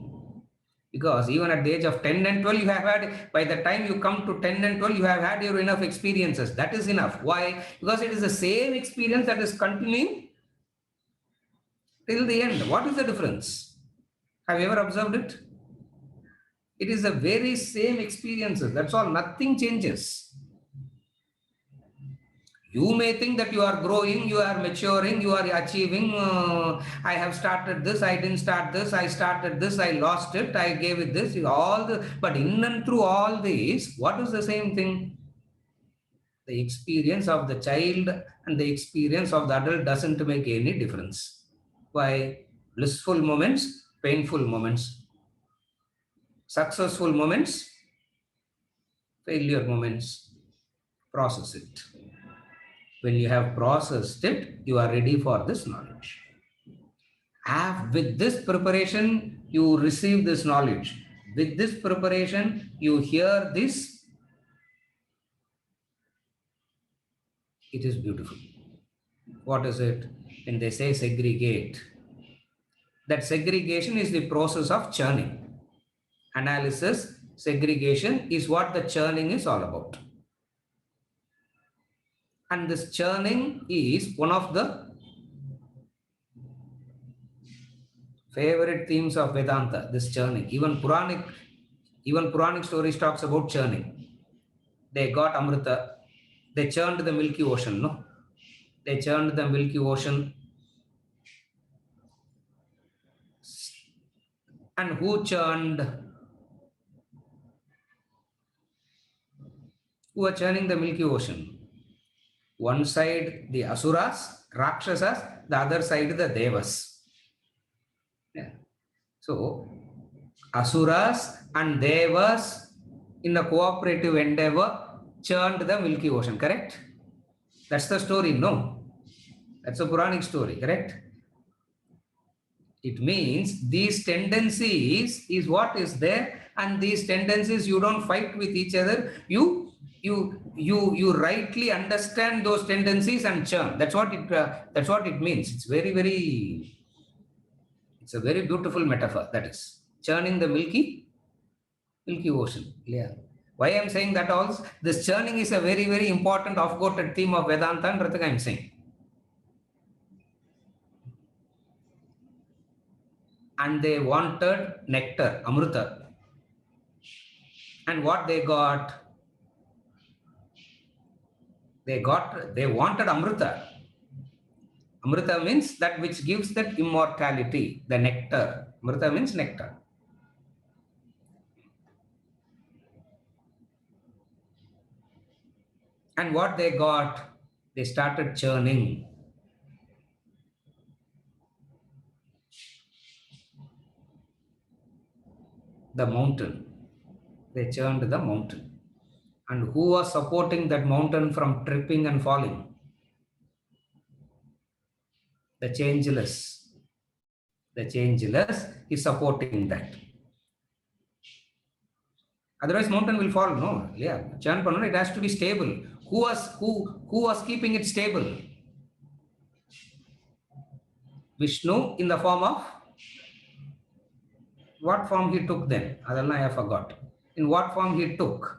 Because even at the age of 10 and 12, you have had, by the time you come to 10 and 12, you have had your enough experiences. That is enough. Why? Because it is the same experience that is continuing till the end. What is the difference? Have you ever observed it? It is the very same experiences. That's all. Nothing changes. You may think that you are growing, you are maturing, you are achieving. I have started this, I didn't start this, I started this, I lost it, I gave it this, but in and through all this, what is the same thing? The experience of the child and the experience of the adult doesn't make any difference. Why? Blissful moments, painful moments, successful moments, failure moments. Process it. When you have processed it, you are ready for this knowledge. With this preparation, you receive this knowledge. With this preparation, you hear this. It is beautiful. What is it? When they say segregate, that segregation is the process of churning. Analysis, segregation is what the churning is all about. And this churning is one of the favorite themes of Vedanta, this churning. Even Puranic stories talks about churning. They got Amrita. They churned the Milky Ocean, no? They churned the Milky Ocean. And who churned? who are churning the Milky Ocean. One side the Asuras, Rakshasas, the other side the Devas. Yeah. So Asuras and Devas in a cooperative endeavor churned the Milky Ocean, correct? That's the story, no? That's a Puranic story, correct? It means these tendencies is what is there, and these tendencies you don't fight with each other. You rightly understand those tendencies and churn. That's what it means. It's it's a very beautiful metaphor. That is churning the Milky Ocean. Yeah. Why I'm saying that also, this churning is a very important off-quoted theme of Vedanta and Ratika I'm saying. And they wanted nectar, Amrita. And what they got? They wanted Amrita. Amrita means that which gives that immortality, the nectar. Amrita means nectar. And what they got? They started churning. The mountain. They churned the mountain. And who was supporting that mountain from tripping and falling? The changeless. The changeless is supporting that. Otherwise, mountain will fall. No, yeah. Churn panna, it has to be stable. Who was keeping it stable? Vishnu in the form of what form he took then? I forgot. In what form he took?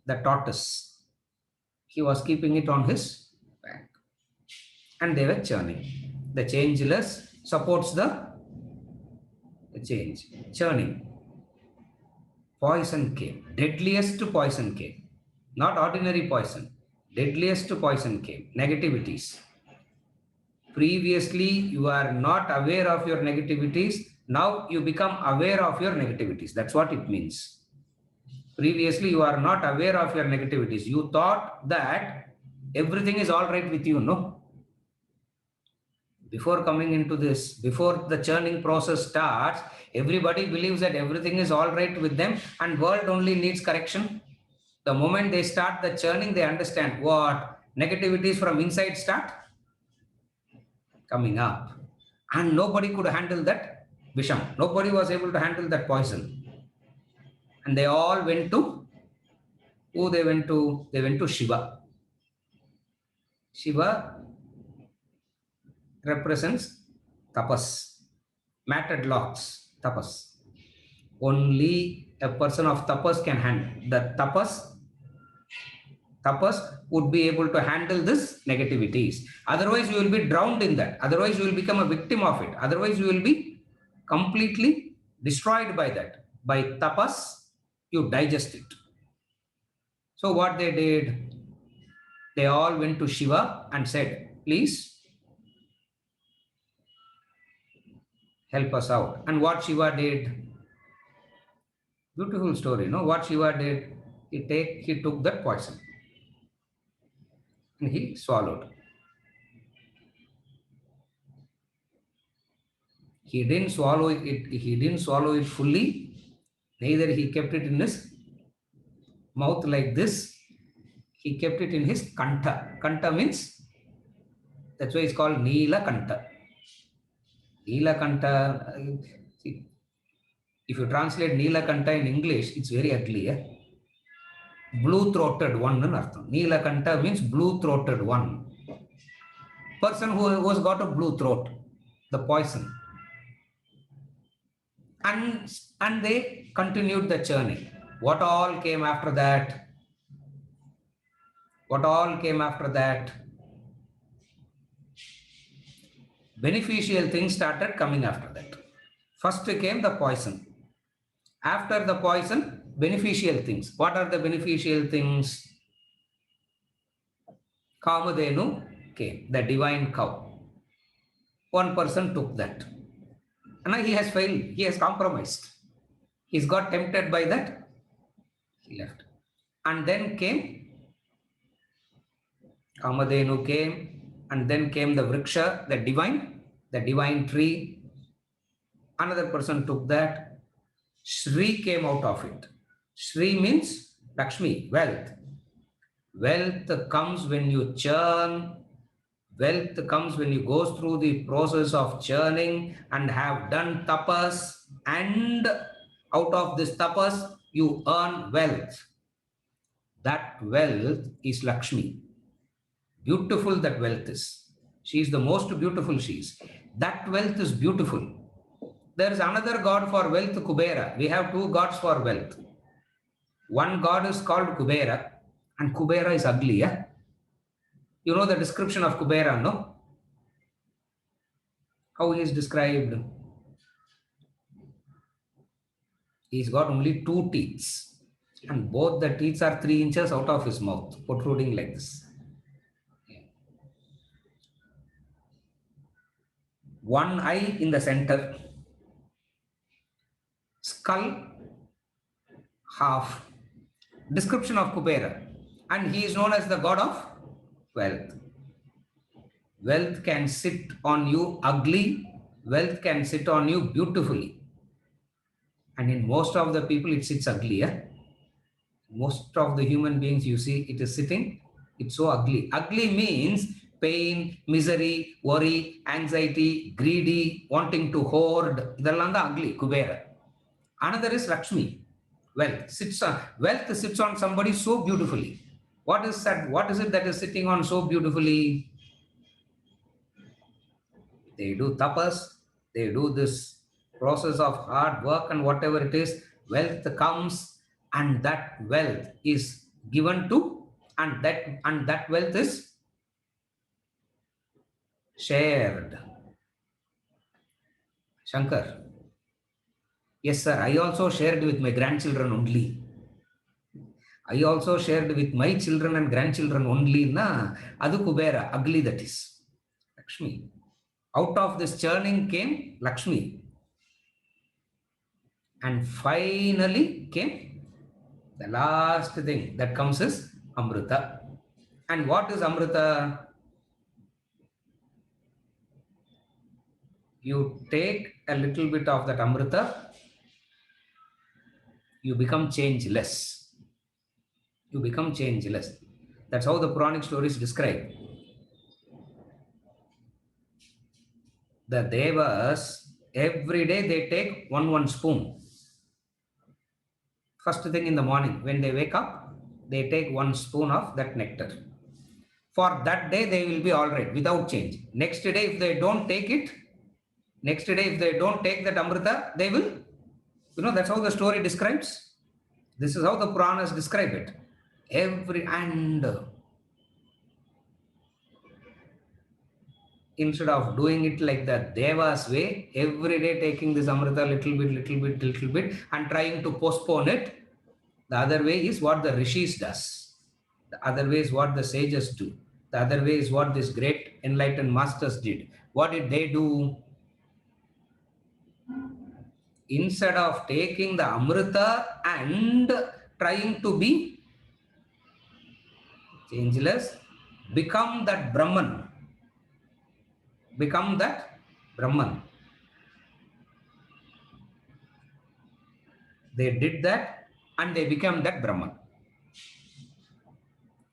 The tortoise. He was keeping it on his back. And they were churning. The changeless supports the change. Churning. Poison came. Deadliest poison came. Not ordinary poison. Deadliest poison came. Negativities. Previously, you are not aware of your negativities. Now you become aware of your negativities. That's what it means. Previously, you are not aware of your negativities. You thought that everything is all right with you. No. Before coming into this, before the churning process starts, everybody believes that everything is all right with them and world only needs correction. The moment they start the churning, they understand what negativities from inside start coming up. And nobody could handle that Visham. Nobody was able to handle that poison. And they all went to, who they went to? They went to Shiva. Shiva represents tapas, matted locks, tapas. Only a person of tapas can handle. The tapas would be able to handle this negativities. Otherwise, you will be drowned in that. Otherwise, you will become a victim of it. Otherwise, you will be completely destroyed by that. By tapas, you digest it. So what they did, they all went to Shiva and said, please help us out. And what Shiva did, beautiful story, no? What Shiva did, he took that poison and he swallowed. He didn't swallow it fully, neither he kept it in his mouth like this. He kept it in his kanta. Kanta means, that's why it's called Neela Kanta. Neela Kanta, see, if you translate Neela Kanta in English, it's very ugly. Eh? Blue-throated one. Neela Kanta means blue-throated one. Person who has got a blue throat, the poison. And they continued the churning. What all came after that? What all came after that? Beneficial things started coming after that. First came the poison. After the poison, beneficial things. What are the beneficial things? Kamadhenu came, the divine cow. One person took that. And now he has failed. He has compromised. He's got tempted by that. He left. And then came Kamadhenu came, and then came the Vriksha, the divine tree. Another person took that. Shri came out of it. Shri means Lakshmi, wealth. Wealth comes when you churn. Wealth comes when you go through the process of churning and have done tapas, and out of this tapas, you earn wealth. That wealth is Lakshmi. Beautiful that wealth is. She is the most beautiful she is. That wealth is beautiful. There is another god for wealth, Kubera. We have two gods for wealth. One god is called Kubera, and Kubera is ugly. Yeah? You know the description of Kubera, no? How he is described? He's got only 2 teeth, and both the teeth are 3 inches out of his mouth, protruding like this. One eye in the center, skull half. Description of Kubera, and he is known as the god of wealth. Wealth can sit on you ugly, wealth can sit on you beautifully. And in most of the people, it sits ugly. Yeah? Most of the human beings you see, it is sitting, it's so ugly. Ugly means pain, misery, worry, anxiety, greedy, wanting to hoard. Idalanda ugly, Kubera. Another is Lakshmi. Wealth sits on somebody so beautifully. What is that? What is it that is sitting on so beautifully? They do tapas, they do this process of hard work and whatever it is, wealth comes, and that wealth is given to, and that wealth is shared. Shankar. Yes, sir. I also shared with my grandchildren only. I also shared with my children and grandchildren only. Na, Adu Kubera, ugly that is. Lakshmi. Out of this churning came Lakshmi. And finally came the last thing that comes is Amrita. And what is Amrita? You take a little bit of that Amrita, you become changeless. You become changeless. That's how the Puranic stories describe. The Devas, every day they take one spoon. First thing in the morning, when they wake up, they take 1 spoon of that nectar. For that day, they will be all right, without change. Next day, if they don't take it, next day, if they don't take that Amrita, they will, that's how the story describes. This is how the Puranas describe it. Instead of doing it like the Devas way, every day taking this Amrita little bit, and trying to postpone it, the other way is what the Rishis does. The other way is what the sages do. The other way is what these great enlightened masters did. What did they do? Instead of taking the Amrita and trying to be changeless, become that Brahman. Become that Brahman. They did that and they became that Brahman.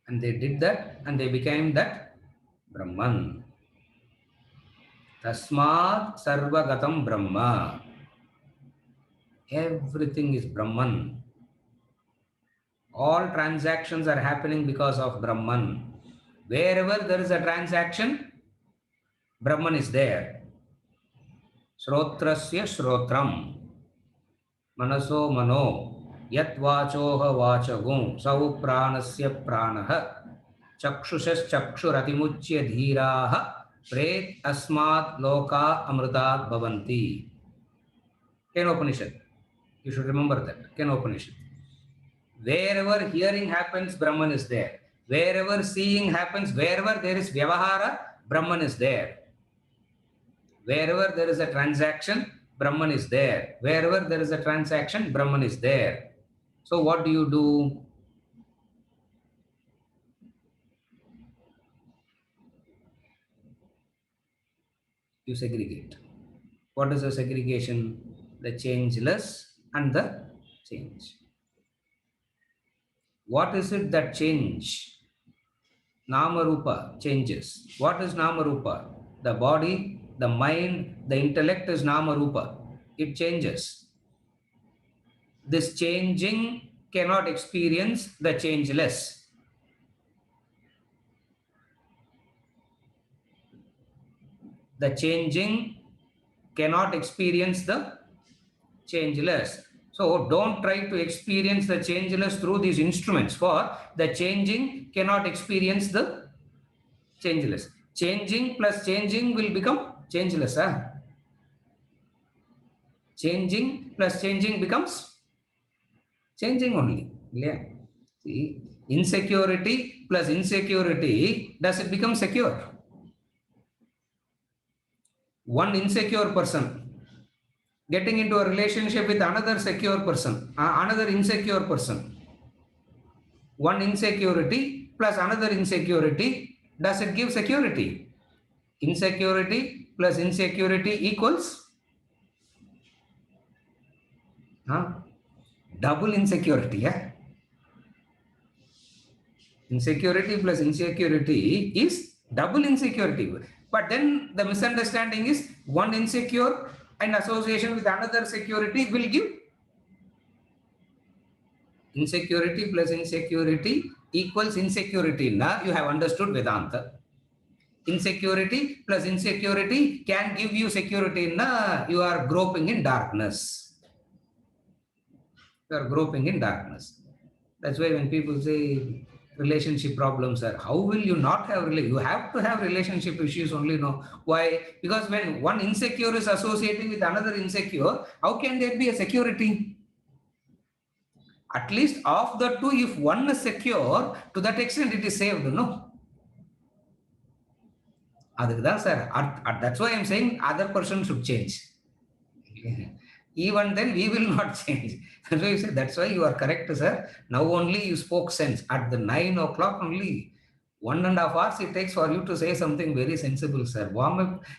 And they did that and they became that Brahman. Tasmat sarvagatam Brahma. Everything is Brahman. All transactions are happening because of Brahman. Wherever there is a transaction, Brahman is there. Shrotrasya Shrotram. Manaso Mano. Yat Vachoha Vachagum. Sau Pranasya Pranaha. Chakshushas Chakshuratimuchya Dhiraha. Pret Asmat Loka Amrita Bhavanti. Kenopanishad. You should remember that. Kenopanishad. Wherever hearing happens, Brahman is there. Wherever seeing happens, wherever there is Vyavahara, Brahman is there. Wherever there is a transaction, Brahman is there. Wherever there is a transaction, Brahman is there. So what do? you segregate. What is the segregation? The changeless and the change. What is it that change? Nama Rupa changes. What is Nama Rupa? The body, the mind, the intellect is Nama Rupa. It changes. This changing cannot experience the changeless. The changing cannot experience the changeless. So don't try to experience the changeless through these instruments, for the changing cannot experience the changeless. Changing plus changing will become changeless. Changing plus changing becomes changing only. Yeah. See, insecurity plus insecurity, does it become secure? One insecure person getting into a relationship with another secure person, another insecure person. One insecurity plus another insecurity, does it give security? Insecurity plus insecurity equals double insecurity. Yeah? Insecurity plus insecurity is double insecurity. But then the misunderstanding is one insecure and association with another security will give insecurity plus insecurity equals insecurity. Now you have understood Vedanta. Insecurity plus insecurity can give you security. Now you are groping in darkness. You are groping in darkness. That's why when people say relationship problems are, how will you not have you have to have relationship issues only. No. Why? Because when one insecure is associating with another insecure, how can there be a security? At least of the two, if one is secure, to that extent it is saved. No. That's why I'm saying other person should change. Even then we will not change. That's why you are correct, sir. Now only you spoke sense. At the 9 o'clock only, 1.5 hours it takes for you to say something very sensible, sir.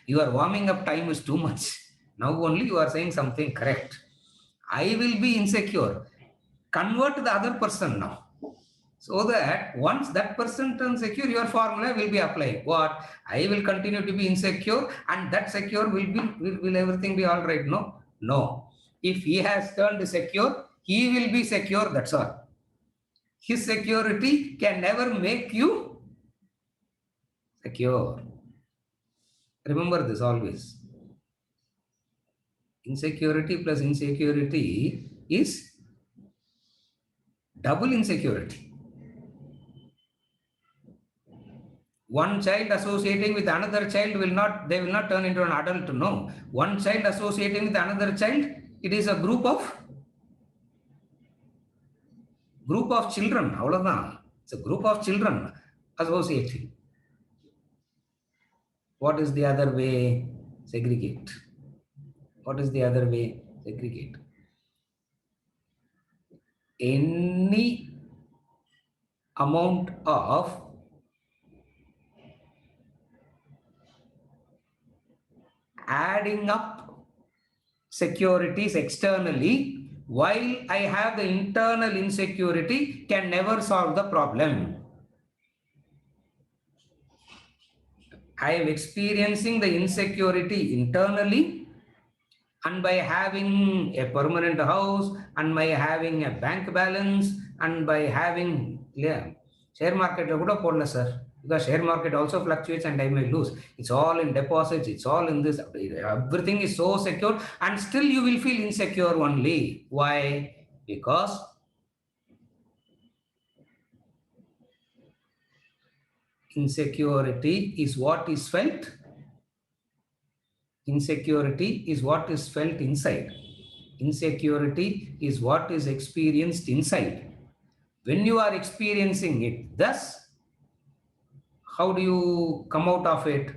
Your warming up time is too much. Now only you are saying something correct. I will be insecure. Convert the other person now. So that once that person turns secure, your formula will be applied. What? I will continue to be insecure and that secure will everything be all right? No. No. If he has turned secure, he will be secure. That's all. His security can never make you secure. Remember this always. Insecurity plus insecurity is double insecurity. One child associating with another child they will not turn into an adult. No. One child associating with another child, it is a group of children. It's a group of children associating. What is the other way? Segregate. What is the other way? Segregate. Any amount of adding up securities externally while I have the internal insecurity can never solve the problem. I am experiencing the insecurity internally, and by having a permanent house, and by having a bank balance, and by having share market, sir. Because share market also fluctuates and I may lose. It's all in deposits. It's all in this. Everything is so secure and still you will feel insecure only. Why? Because insecurity is what is felt. Insecurity is what is felt inside. Insecurity is what is experienced inside. When you are experiencing it thus, how do you come out of it?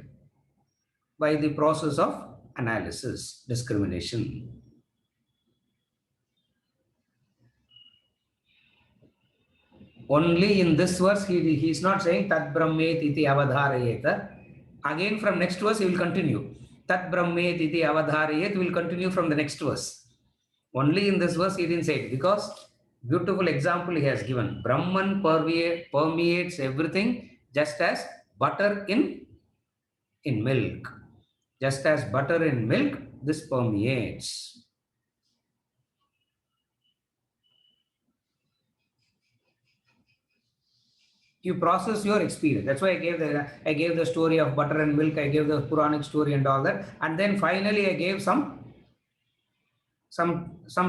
By the process of analysis, discrimination. Only in this verse, he is not saying Tad Brahmet iti avadharayeta. Again from next verse, he will continue. Tat Brahmet iti avadharayet will continue from the next verse. Only in this verse he didn't say it, because beautiful example he has given. Brahman permeates everything, just as butter in milk. Just as butter in milk, this permeates. You process your experience. That's why I gave the story of butter and milk. I gave the Puranic story and all that, and then finally I gave some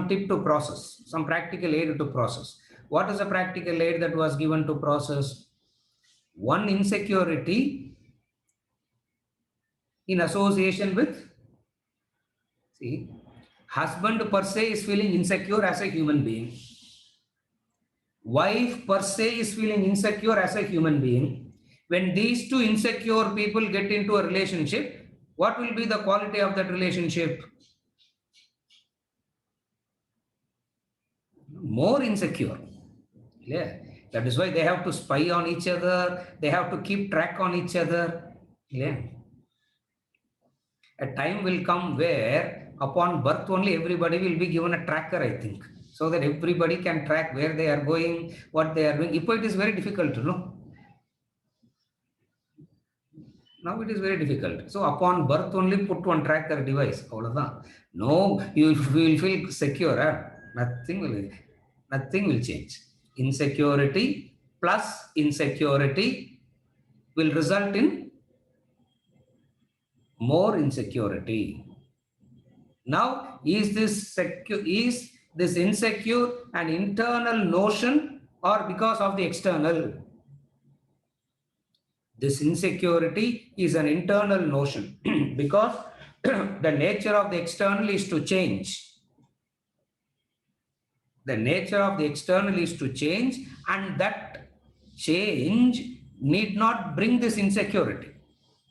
tip to process, some practical aid to process. What is the practical aid that was given to process? One, insecurity in association with, see, husband per se is feeling insecure as a human being. Wife per se is feeling insecure as a human being. When these two insecure people get into a relationship, what will be the quality of that relationship? More insecure. Yeah. That is why they have to spy on each other. They have to keep track on each other. Yeah. A time will come where upon birth only everybody will be given a tracker, I think, so that everybody can track where they are going, what they are doing. If it is very difficult to know. Now it is very difficult. So upon birth only put one tracker device. No, you will feel secure. Nothing will change. Insecurity plus insecurity will result in more insecurity. Now, is this insecure an internal notion or because of the external? This insecurity is an internal notion because the nature of the external is to change. The nature of the external is to change, and that change need not bring this insecurity.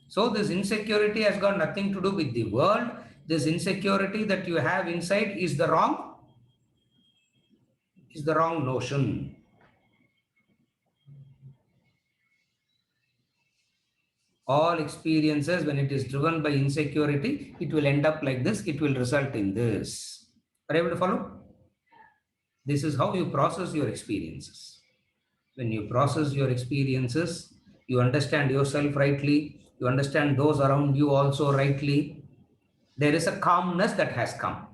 So this insecurity has got nothing to do with the world. This insecurity that you have inside is the wrong notion. All experiences, when it is driven by insecurity, it will end up like this. It will result in this. Are you able to follow? This is how you process your experiences. When you process your experiences, you understand yourself rightly. You understand those around you also rightly. There is a calmness that has come.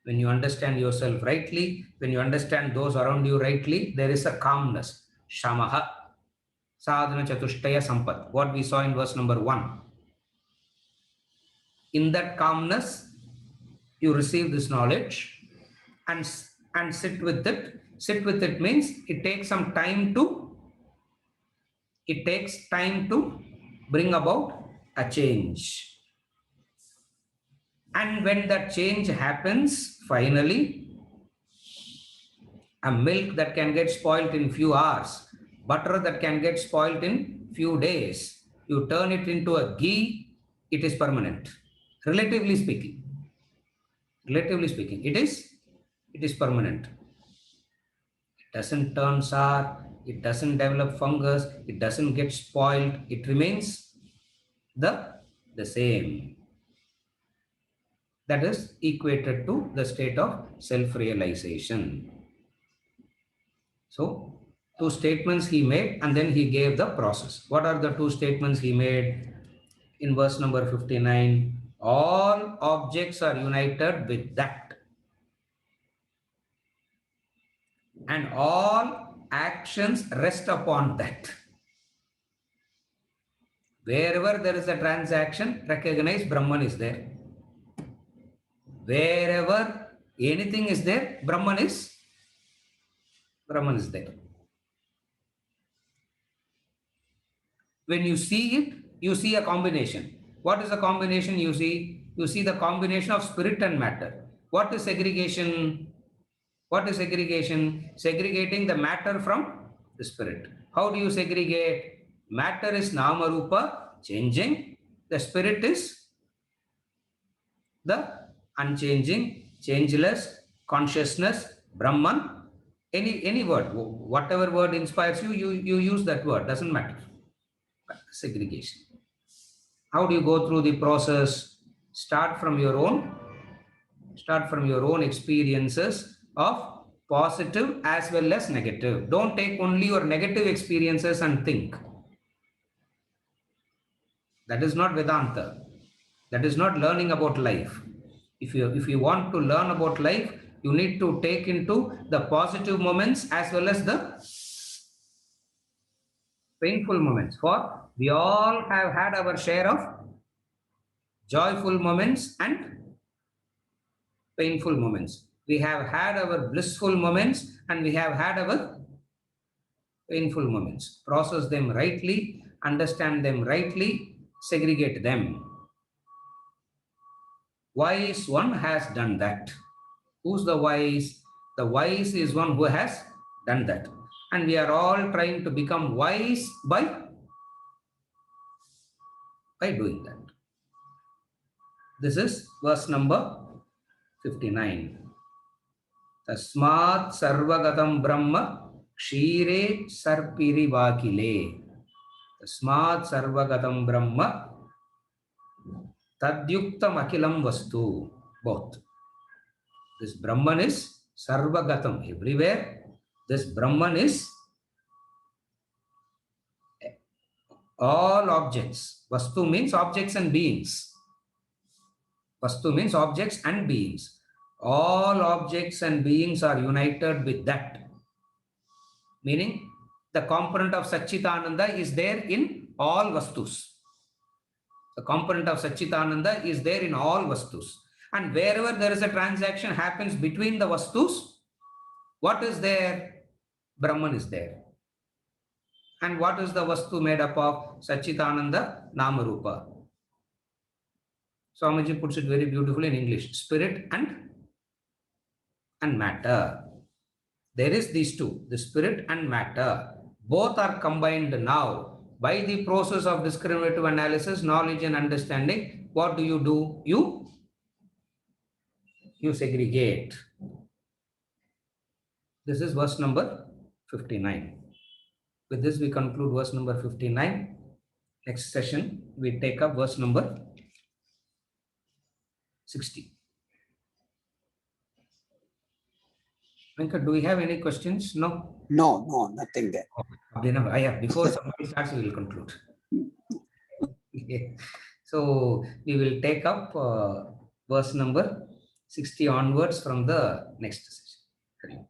When you understand yourself rightly, when you understand those around you rightly, there is a calmness. Shamaha, sadhana chatushtaya sampat. What we saw in verse number 1. In that calmness, you receive this knowledge and sit with it. Sit with it means it takes some time to, bring about a change. And when that change happens, finally, a milk that can get spoiled in few hours, butter that can get spoiled in few days, you turn it into a ghee, it is permanent. Relatively speaking, it is permanent. It doesn't turn sour, it doesn't develop fungus, it doesn't get spoiled, it remains the same. That is equated to the state of self-realization. So, two statements he made and then he gave the process. What are the two statements he made? In verse number 59, all objects are united with that. And all actions rest upon that. Wherever there is a transaction, recognize Brahman is there. Wherever anything is there, Brahman is there. When you see it, you see a combination. What is the combination you see? You see the combination of spirit and matter. What is segregation? Segregating the matter from the spirit. How do you segregate? Matter is nama rupa, changing. The spirit is the unchanging, changeless, consciousness, Brahman. Any word, whatever word inspires you, you use that word, doesn't matter. Segregation. How do you go through the process? Start from your own experiences of positive as well as negative. Don't take only your negative experiences and think. That is not Vedanta. That is not learning about life. If you want to learn about life, you need to take into the positive moments as well as the painful moments. For we all have had our share of joyful moments and painful moments. We have had our blissful moments and we have had our painful moments. Process them rightly, understand them rightly, segregate them. Wise one has done that. Who's the wise? The wise is one who has done that. And we are all trying to become wise by doing that. This is verse number 59. Tasmat sarvagatam brahma kshire sarpiri vakile. Tasmat sarvagatam brahma tadyuktam akilam vastu. Both. This Brahman is sarvagatam, everywhere. This Brahman is all objects. Vastu means objects and beings. Vastu means objects and beings. All objects and beings are united with that. Meaning, the component of Satchitananda is there in all Vastus. The component of Satchitananda is there in all Vastus. And wherever there is a transaction happens between the Vastus, what is there? Brahman is there. And what is the Vastu made up of? Satchitananda Namarupa. Swamiji puts it very beautifully in English. Spirit and matter. There is these two, the spirit and matter. Both are combined now. By the process of discriminative analysis, knowledge and understanding, what do? You segregate. This is verse number 59. With this, we conclude verse number 59. Next session, we take up verse number 60. Venkat, do we have any questions? No? No, nothing there. Before somebody starts, we will conclude. So, we will take up verse number 60 onwards from the next session.